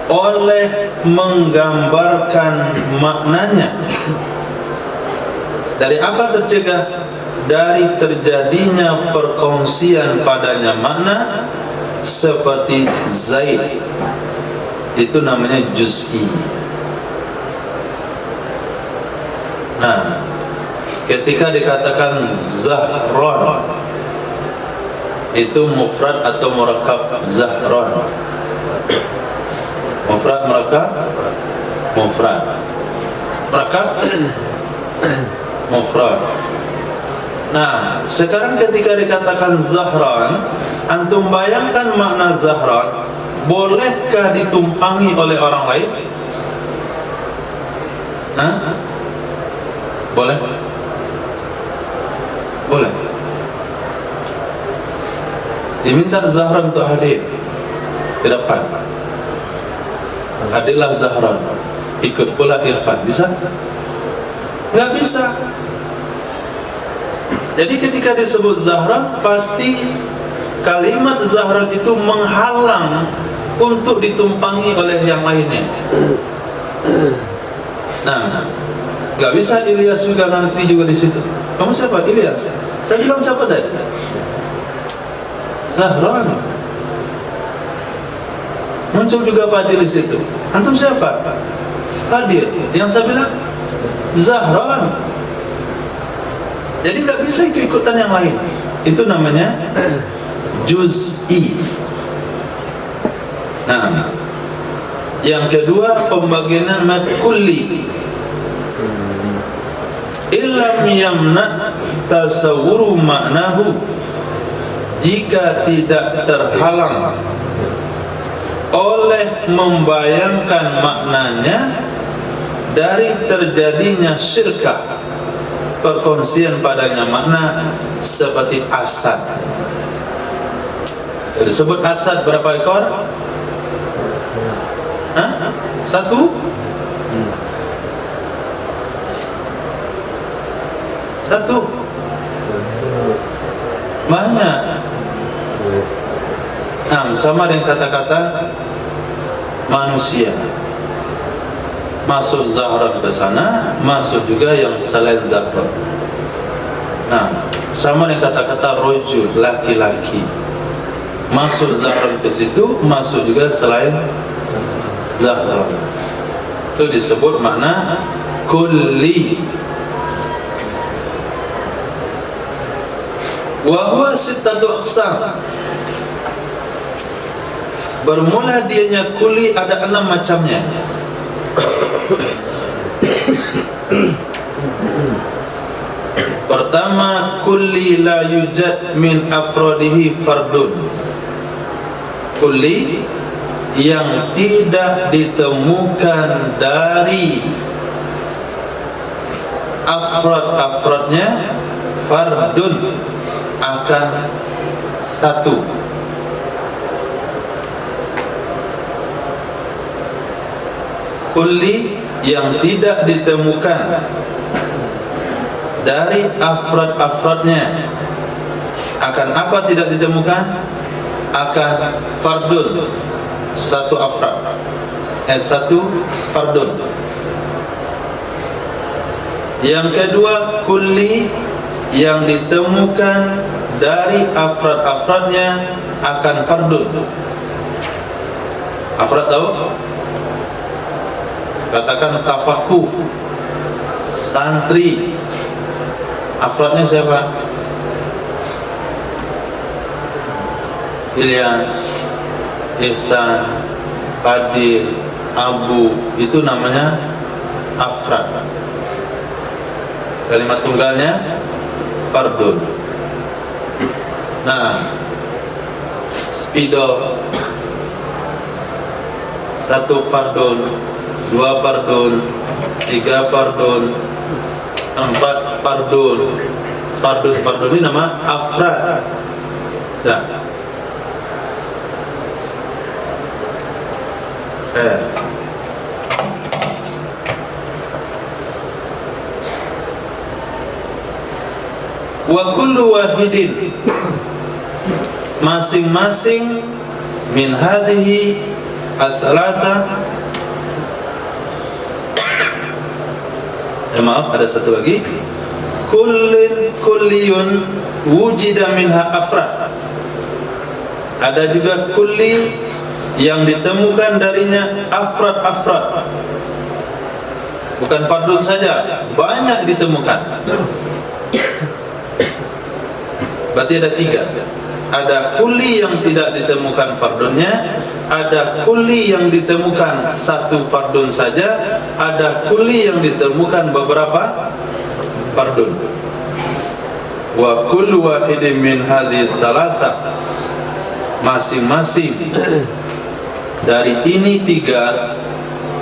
oleh menggambarkan maknanya. Dari apa tercegah? Dari terjadinya perkongsian padanya makna seperti Zaid. Itu namanya juz'i. Nah, ketika dikatakan Zahron, itu mufrad atau murakkab Zahron. Mufrad, murakkab, mufrad, murakkab, mufrad. Nah, sekarang ketika dikatakan Zahran, antum bayangkan makna Zahran, bolehkah ditumpangi oleh orang lain? Hah? Boleh? Boleh. Diminta Zahran untuk hadir ke depan. Hadirlah Zahran, ikut pula Irfan. Bisa? Nggak bisa. Jadi ketika disebut Zahran, pasti kalimat Zahran itu menghalang untuk ditumpangi oleh yang lainnya. Nah, nggak bisa Ilyas juga ngantri juga di situ. Kamu siapa? Ilyas. Saya bilang siapa tadi? Zahran. Muncul juga Fadil di situ. Antum siapa? Fadil. Yang saya bilang Zahran. Jadi nggak bisa ikut-ikutan yang lain. Itu namanya juz'i. Nah, yang kedua pembagian kulli. Illam yamna tasawwuru maknahu. Jika tidak terhalang oleh membayangkan maknanya dari terjadinya syirkah, perkongsian padanya makna seperti asad. Disebut asad berapa ekor? Hah? Satu? Satu? Banyak. Nah, sama dengan kata-kata manusia. Masuk Zahran ke sana, masuk juga yang selain Zahran. Nah, sama dengan kata-kata rojul, laki-laki. Masuk Zahran ke situ, masuk juga selain Zahran. Itu disebut makna kulli. Wa huwa sittatu aqsam. Bermula dianya kulli ada 6 macamnya. Pertama, kulli la yujad min afrodihi fardun. Kulli yang tidak ditemukan dari afrod-afrodnya fardun akan satu. Kulli yang tidak ditemukan dari afrod-afrodnya akan apa tidak ditemukan? Akan fardun, satu afrod, satu fardun. Yang kedua, kulli yang ditemukan dari afrod-afrodnya akan fardun. Afrod tahu? Katakan tafakuh, santri. Afrodnya siapa? Ilyas, Ihsan, Fadil, Abu. Itu namanya afrod. Kalimat tunggalnya fardun. Nah, spidol 1 fardun, 2 fardun, 3 fardun, 4 fardun. Fardun ini nama afrad. Nah, wa kullu wahidin, masing-masing min hadhihi as-salasa, maaf ada satu lagi, kulliyun wujida minha afrad, ada juga kulli yang ditemukan darinya afrad, bukan fardun saja, banyak ditemukan. Berarti ada 3. Ada kulli yang tidak ditemukan fardunnya, ada kulli yang ditemukan 1 fardun saja, ada kulli yang ditemukan beberapa fardun. Wa kullu wahidin min hadhihi thalatha, masing-masing dari ini 3,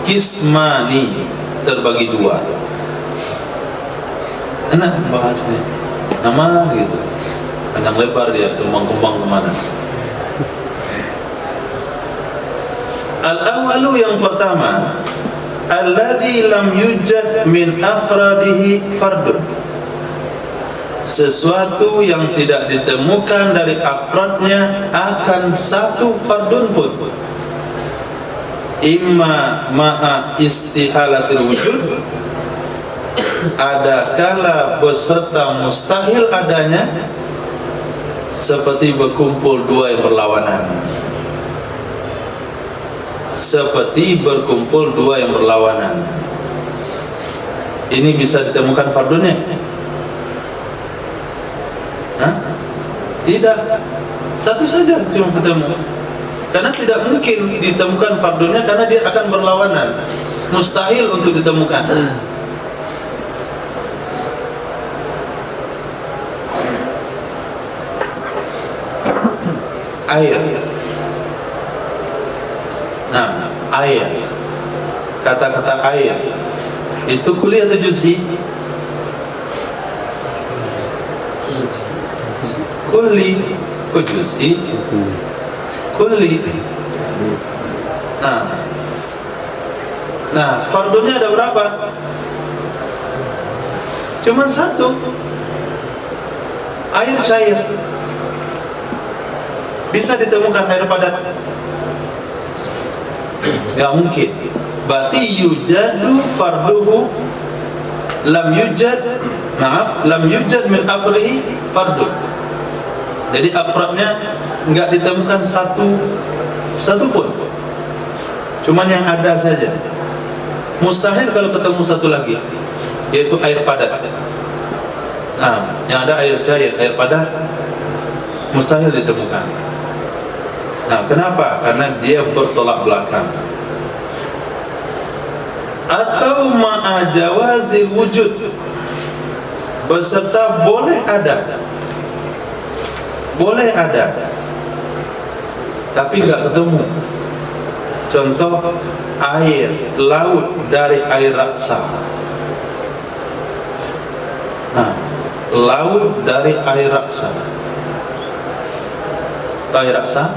kismani, terbagi 2. Enak bahasanya, nama gitu, panjang lebar dia, kembang-kembang kemana. Al-awwalu, yang pertama, alladzi lam yujad min afradihi fardun, sesuatu yang tidak ditemukan dari afradnya akan 1 fardun pun. Imma ma'a istihalatil wujud, ada kala beserta mustahil adanya, seperti berkumpul 2 yang berlawanan. Seperti berkumpul 2 yang berlawanan. Ini bisa ditemukan fardunnya? Hah? Tidak. 1 saja cuma ketemu. Karena tidak mungkin ditemukan fardunnya, karena dia akan berlawanan. Mustahil untuk ditemukan. Air. Nah, air. Kata-kata air itu kulli atau juz'i? Kulli. Kok juz'i? Kulli. Nah, fardunnya ada berapa? Cuman 1. Air cair. Bisa ditemukan air padat? Gak mungkin. Berarti yujadu farduhu, lam yujad min afrihi fardu. Jadi afradnya nggak ditemukan satu pun, cuman yang ada saja. Mustahil kalau ketemu 1 lagi, yaitu air padat. Nah, yang ada air cair, air padat mustahil ditemukan. Nah, kenapa? Karena dia bertolak belakang. Atau ma'a jawazil wujud, beserta boleh ada, tapi nggak ketemu. Contoh, air laut dari air raksa. Nah, laut dari air raksa. Air raksa?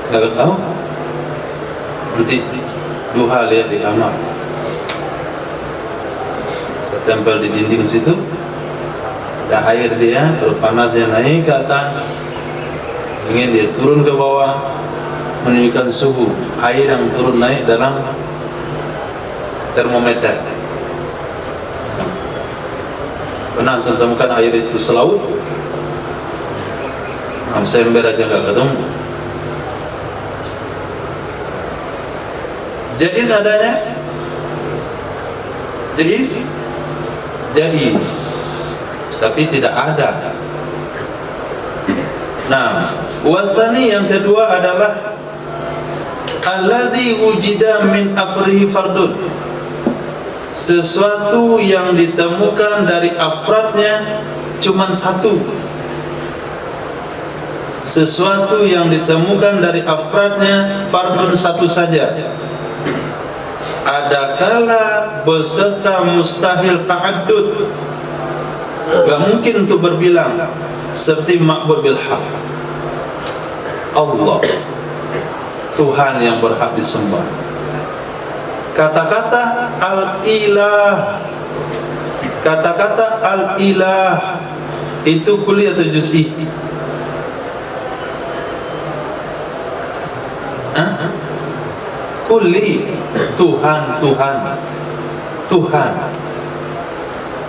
Nggak tahu. Nanti duha lihat di kamar. Saya tempel di dinding situ. Ada air dia, kalau panasnya naik ke atas, ingin dia turun ke bawah, menunjukkan suhu. Air yang turun naik dalam termometer. Pernah temukan air itu selaut? Sember aja nggak ketemu. Jaiz adanya? Jaiz, tapi tidak ada. Nah, wasani yang kedua adalah alladzi wujida min afrihi fardun, sesuatu yang ditemukan dari afradnya cuma satu. Sesuatu yang ditemukan dari afradnya fardun satu saja. Adakala beserta mustahil ta'addud, gak mungkin untuk berbilang, seperti ma'bud bil haq, Allah, Tuhan yang berhak disembah. Kata-kata al-ilah, kata-kata al-ilah itu kulli atau juz'i? Kulli, Tuhan, Tuhan, Tuhan.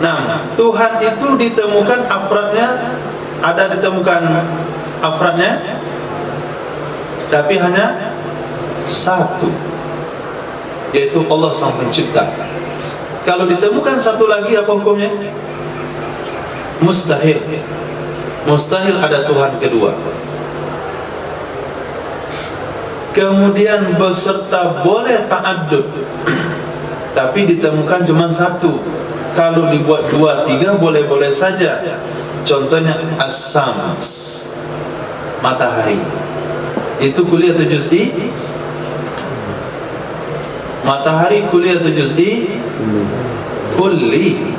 Nah, Tuhan itu ditemukan afradnya, ada ditemukan afradnya, tapi hanya satu, yaitu Allah Sang Pencipta. Kalau ditemukan satu lagi, apa hukumnya? Mustahil. Mustahil ada Tuhan kedua. Kemudian beserta boleh ta'addud, tapi ditemukan cuma satu. Kalau dibuat dua, tiga boleh-boleh saja. Contohnya as-sams, matahari. Itu kulli atau juz'i? Matahari kulli atau juz'i? Kulli.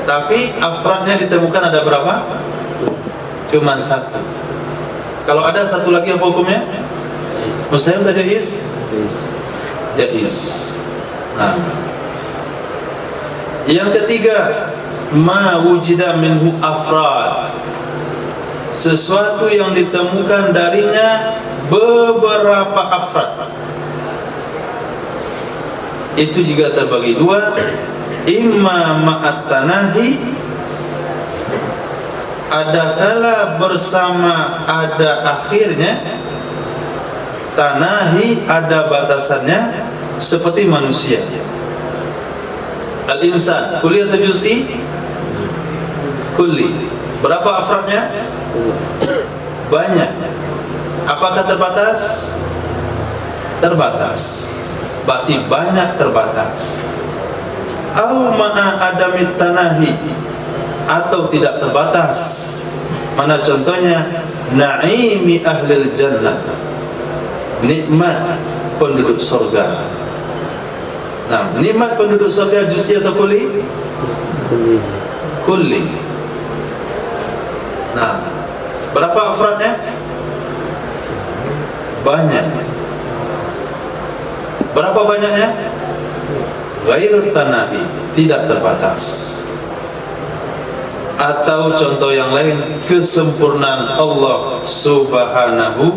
Tapi afradnya ditemukan ada berapa? Cuma satu. Kalau ada satu lagi, apa hukumnya? Mustahil saja jaiz? Jaiz. Nah, yang ketiga, ma wujida minhu afrad, sesuatu yang ditemukan darinya beberapa afrad. Itu juga terbagi dua, imma ma'at tanahi, adakala bersama ada akhirnya, tanahi ada batasannya, seperti manusia. Al-insan kulli atau juz'i? Kulli. Berapa afradnya? Banyak. Apakah terbatas? Terbatas. Berarti banyak terbatas. Au ma'a adamit tanahi, atau tidak terbatas. Mana contohnya? Na'imi ahlil jannah, nikmat penduduk surga. Nah, nikmat penduduk surga juz'i atau kulli? Kulli. Nah, berapa afradnya? Banyak. Berapa banyaknya? Ghairut tanahi, tidak terbatas. Atau contoh yang lain, kesempurnaan Allah Subhanahu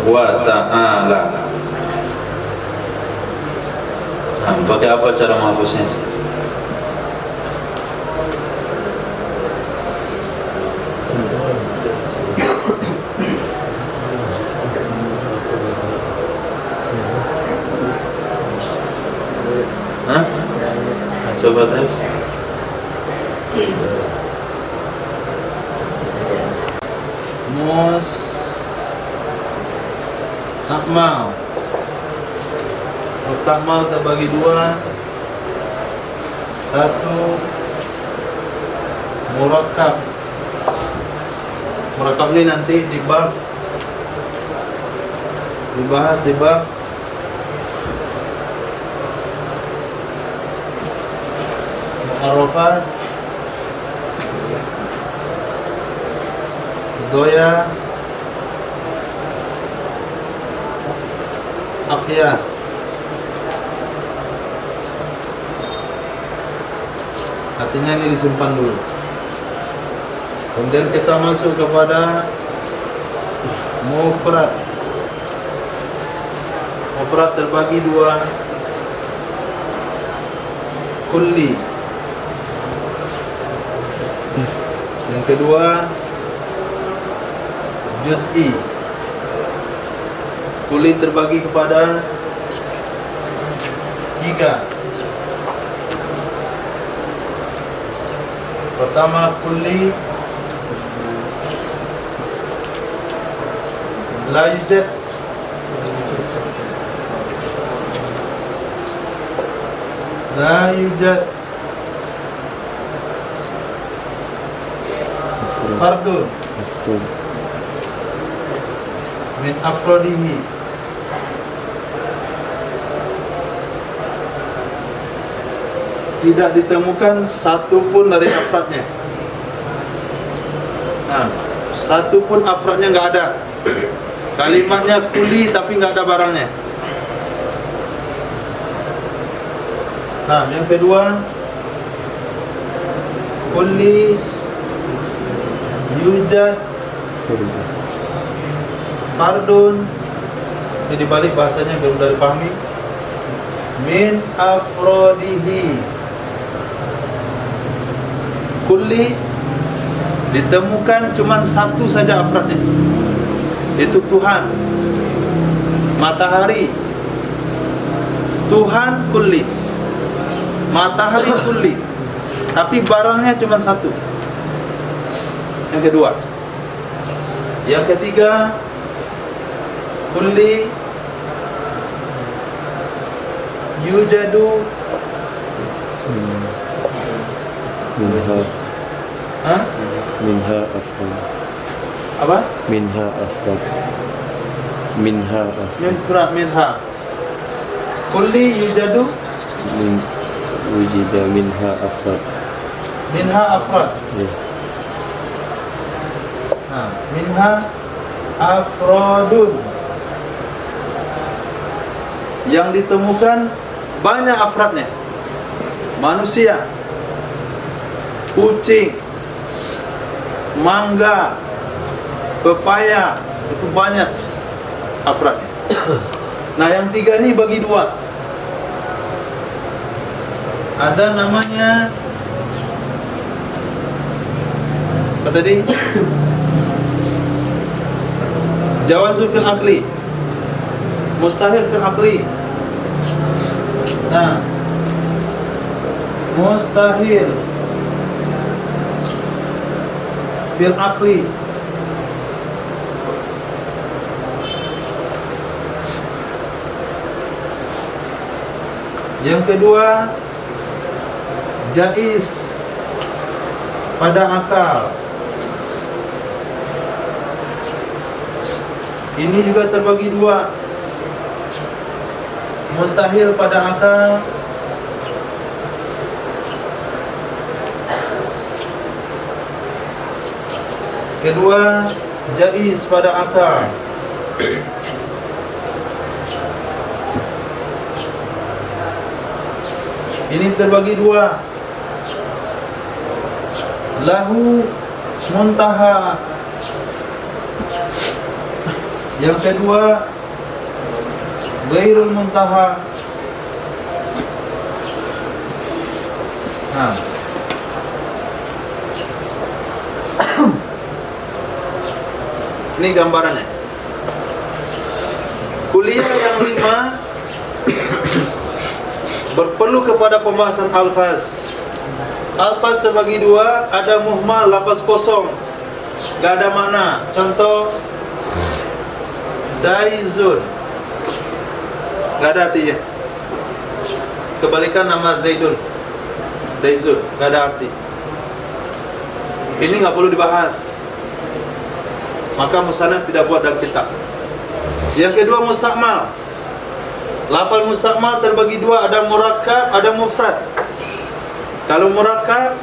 wa ta'ala. Nah, pakai apa cara menghapusnya? Hah? Coba tes. Mus Akmal. Mustahmal terbagi dua. Satu, murakkab. Murakkab ini nanti di bab, dibahas di bab mu'arrafat, goya, aqyas. Artinya ini disimpan dulu. Kemudian kita masuk kepada mufrad. Mufrad terbagi dua, kulli. Yang kedua juz'i. Kulli terbagi kepada tiga. Pertama kulli la yujad, La yujad fardun Mafrud. min afrodihi. Tidak ditemukan satu pun dari afradnya. Nah, satu pun afradnya nggak ada. Kalimatnya kuli tapi nggak ada barangnya. Nah, yang kedua, kuli yujad Furja. fardun. Jadi balik bahasanya belum dari pahami. Min afrodihi. Kulli ditemukan cuma satu saja afradnya, itu Tuhan. Matahari Tuhan kulli, matahari kulli, tapi barangnya cuma satu. Yang kedua. Yang ketiga, kulli yujadu Minha. Hah? Minha afrod. Apa? Minha afrod. Minha afrod. Minha. Kulli yujadu Min wujida minha afrod. minha afrad. Ya. Nah, minha afrodun. Yang ditemukan banyak afradnya. Manusia, kucing, mangga, pepaya, itu banyak afradnya. Nah, yang tiga ini bagi dua. Ada namanya apa tadi? Jawazu fil aqli, mustahil fil aqli. Nah, mustahil fil aqli. Yang kedua, jaiz pada akal. Ini juga terbagi dua. Mustahil pada akal, kedua jaiz pada akal. Ini terbagi dua. Lahu muntaha. Yang kedua ghairul muntaha. Nah, ini gambarannya. Kuliah yang 5 berperlu kepada pembahasan alfaz. Alfaz terbagi dua, ada muhmal, lafaz kosong, gak ada makna. Contoh, daizun, gak ada artinya. Kebalikan nama Zaidun, daizun, gak ada arti. Ini gak perlu dibahas, maka musannaf tidak buat dalam kitab. Yang kedua, mustakmal. Lafal mustakmal terbagi dua, ada murakkab, ada mufrad. Kalau murakkab,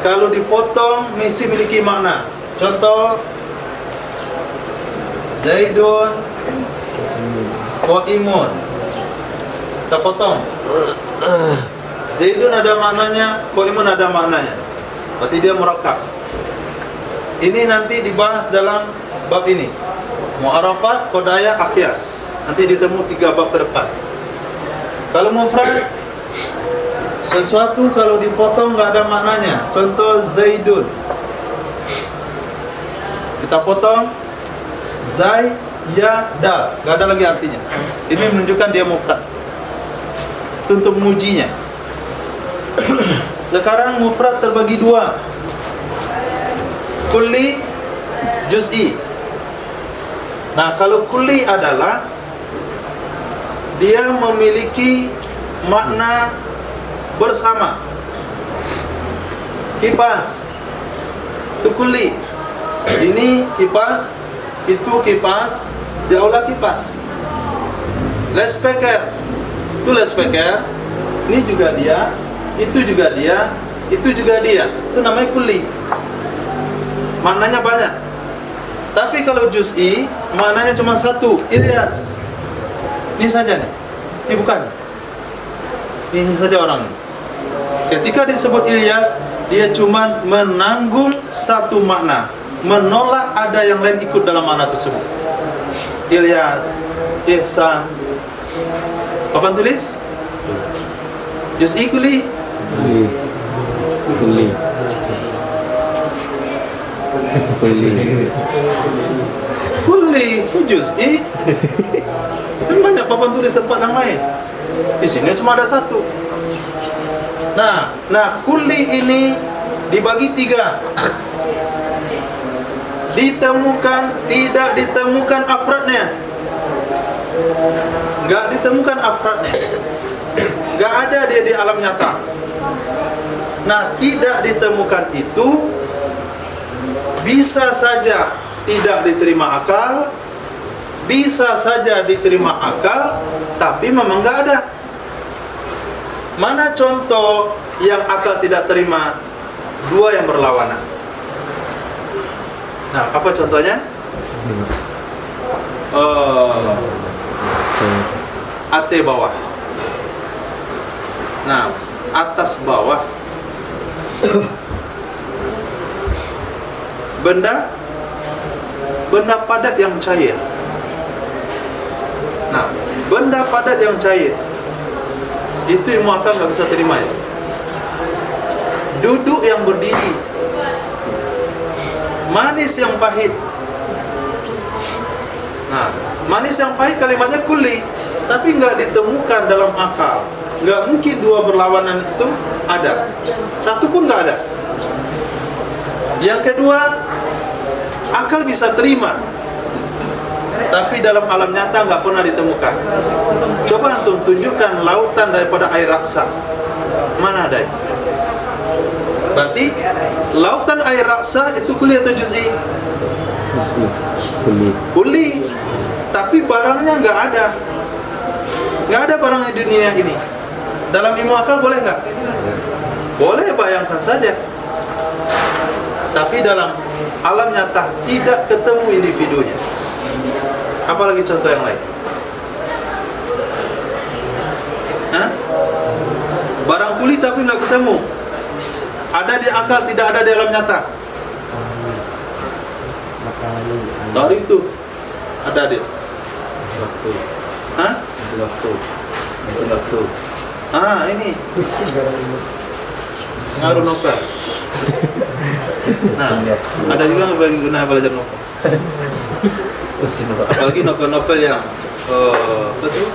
kalau dipotong mesti memiliki makna. Contoh, Zaidun qaimun. Kita potong. Zaidun ada maknanya, qaimun ada maknanya. Berarti dia murakkab. Ini nanti dibahas dalam bab ini. Mu'arafat, qadaya, aqyas. Nanti ditemu 3 bab ke depan. Kalau mufrad, sesuatu kalau dipotong nggak ada maknanya. Contoh Zaidun, kita potong Zai, ya, dal, nggak ada lagi artinya. Ini menunjukkan dia mufrad. Itu untuk mengujinya. Sekarang mufrad terbagi dua, kulli, juz'i. Nah, kalau kulli adalah dia memiliki makna bersama. Kipas itu kulli. Ini kipas, itu kipas, di aula kipas. Loudspeaker itu loudspeaker. Ini juga dia, itu juga dia, itu juga dia. Itu namanya kulli. Maknanya banyak. Tapi kalau juz'i maknanya cuma satu, Ilyas. Ini saja nih. Ini bukan. Ini saja orangnya. Ketika disebut Ilyas, dia cuma menanggung satu makna, menolak ada yang lain ikut dalam makna tersebut. Ilyas, Ihsan. Papan tulis? Juz'i kulli. Kulli. Kulli juz'i. Kan banyak papan tulis tempat yang lain. Di sini cuma ada satu. Nah, kulli ini dibagi 3. Tidak ditemukan afradnya. Enggak ditemukan afradnya. Enggak ada dia di alam nyata. Nah, tidak ditemukan itu bisa saja tidak diterima akal, bisa saja diterima akal, tapi memang enggak ada. Mana contoh yang akal tidak terima? Dua yang berlawanan. Nah, apa contohnya? AT bawah. Nah, atas bawah. Benda padat yang cair. Nah, benda padat yang cair itu ilmu akal nggak bisa terima ya. Duduk yang berdiri, manis yang pahit. Nah, manis yang pahit kalimatnya kulli, tapi nggak ditemukan dalam akal. Nggak mungkin dua berlawanan itu ada. Satu pun nggak ada. Yang kedua, akal bisa terima, tapi dalam alam nyata nggak pernah ditemukan. Coba antum tunjukkan lautan daripada air raksa, mana ada? Berarti lautan air raksa itu kulli atau juz'i? Kulli. Tapi barangnya nggak ada. Nggak ada barang di dunia ini. Dalam ilmu akal boleh nggak? Boleh, bayangkan saja. Tapi dalam alam nyata tidak ketemu individunya. Apalagi contoh yang lain? Hah? Barang kulli tapi nggak ketemu. Ada di akal, tidak ada di alam nyata. Dari itu ada di Waktu. Hah? Waktu. Ini ngaruh novel. Nah, ada juga yang bagi guna belajar novel. Apalagi novel-novel yang betul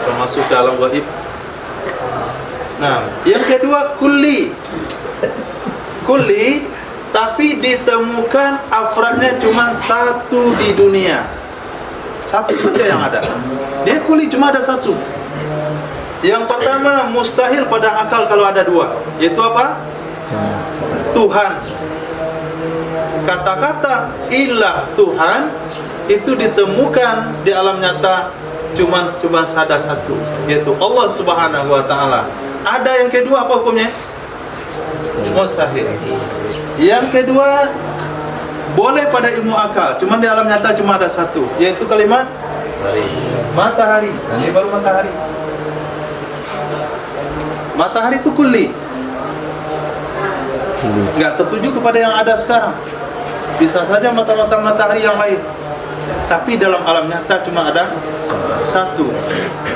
termasuk ke alam gaib. Nah, yang kedua kulli, tapi ditemukan afradnya cuma satu di dunia. Satu saja yang ada. Dia kulli cuma ada satu. Yang pertama, mustahil pada akal kalau ada dua. Yaitu apa? Tuhan. Kata-kata ilah Tuhan itu ditemukan di alam nyata cuma ada satu, yaitu Allah Subhanahu wa taala. Ada yang kedua, apa hukumnya? Mustahil. Yang kedua, boleh pada ilmu akal, cuma di alam nyata cuma ada satu, yaitu kalimat matahari. Ini baru matahari. Matahari itu kulli, nggak tertuju kepada yang ada sekarang. Bisa saja mata-mata matahari yang lain, tapi dalam alam nyata cuma ada satu.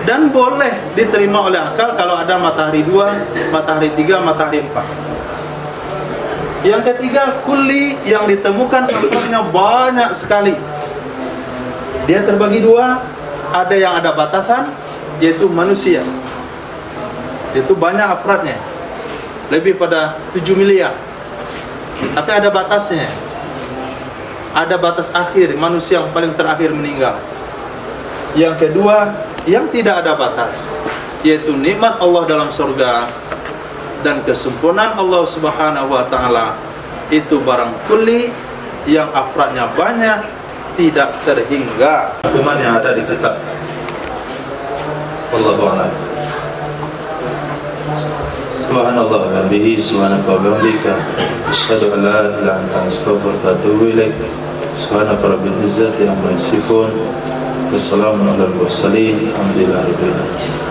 Dan boleh diterima oleh akal kalau ada matahari 2, matahari 3, matahari 4. Yang ketiga, kulli yang ditemukan akalnya banyak sekali. Dia terbagi dua. Ada yang ada batasan, yaitu manusia. Itu banyak afradnya, lebih pada 7 miliar. Tapi ada batasnya. Ada batas akhir, manusia yang paling terakhir meninggal. Yang kedua, yang tidak ada batas, yaitu nikmat Allah dalam surga dan kesempurnaan Allah Subhanahu wa taala. Itu barang kulli yang afradnya banyak, tidak terhingga. Hukuman yang ada di kitab. Wallahu a'lam. Subhanallah wa bihi subhanaka wa bihamdika asyhadu an la ilaha illa anta astaghfiruka wa atubu ilaik. Subhanaka rabbil izzati amma yasifun. Wassalamu ala al-mursalin. Alhamdulillahirabbil alamin.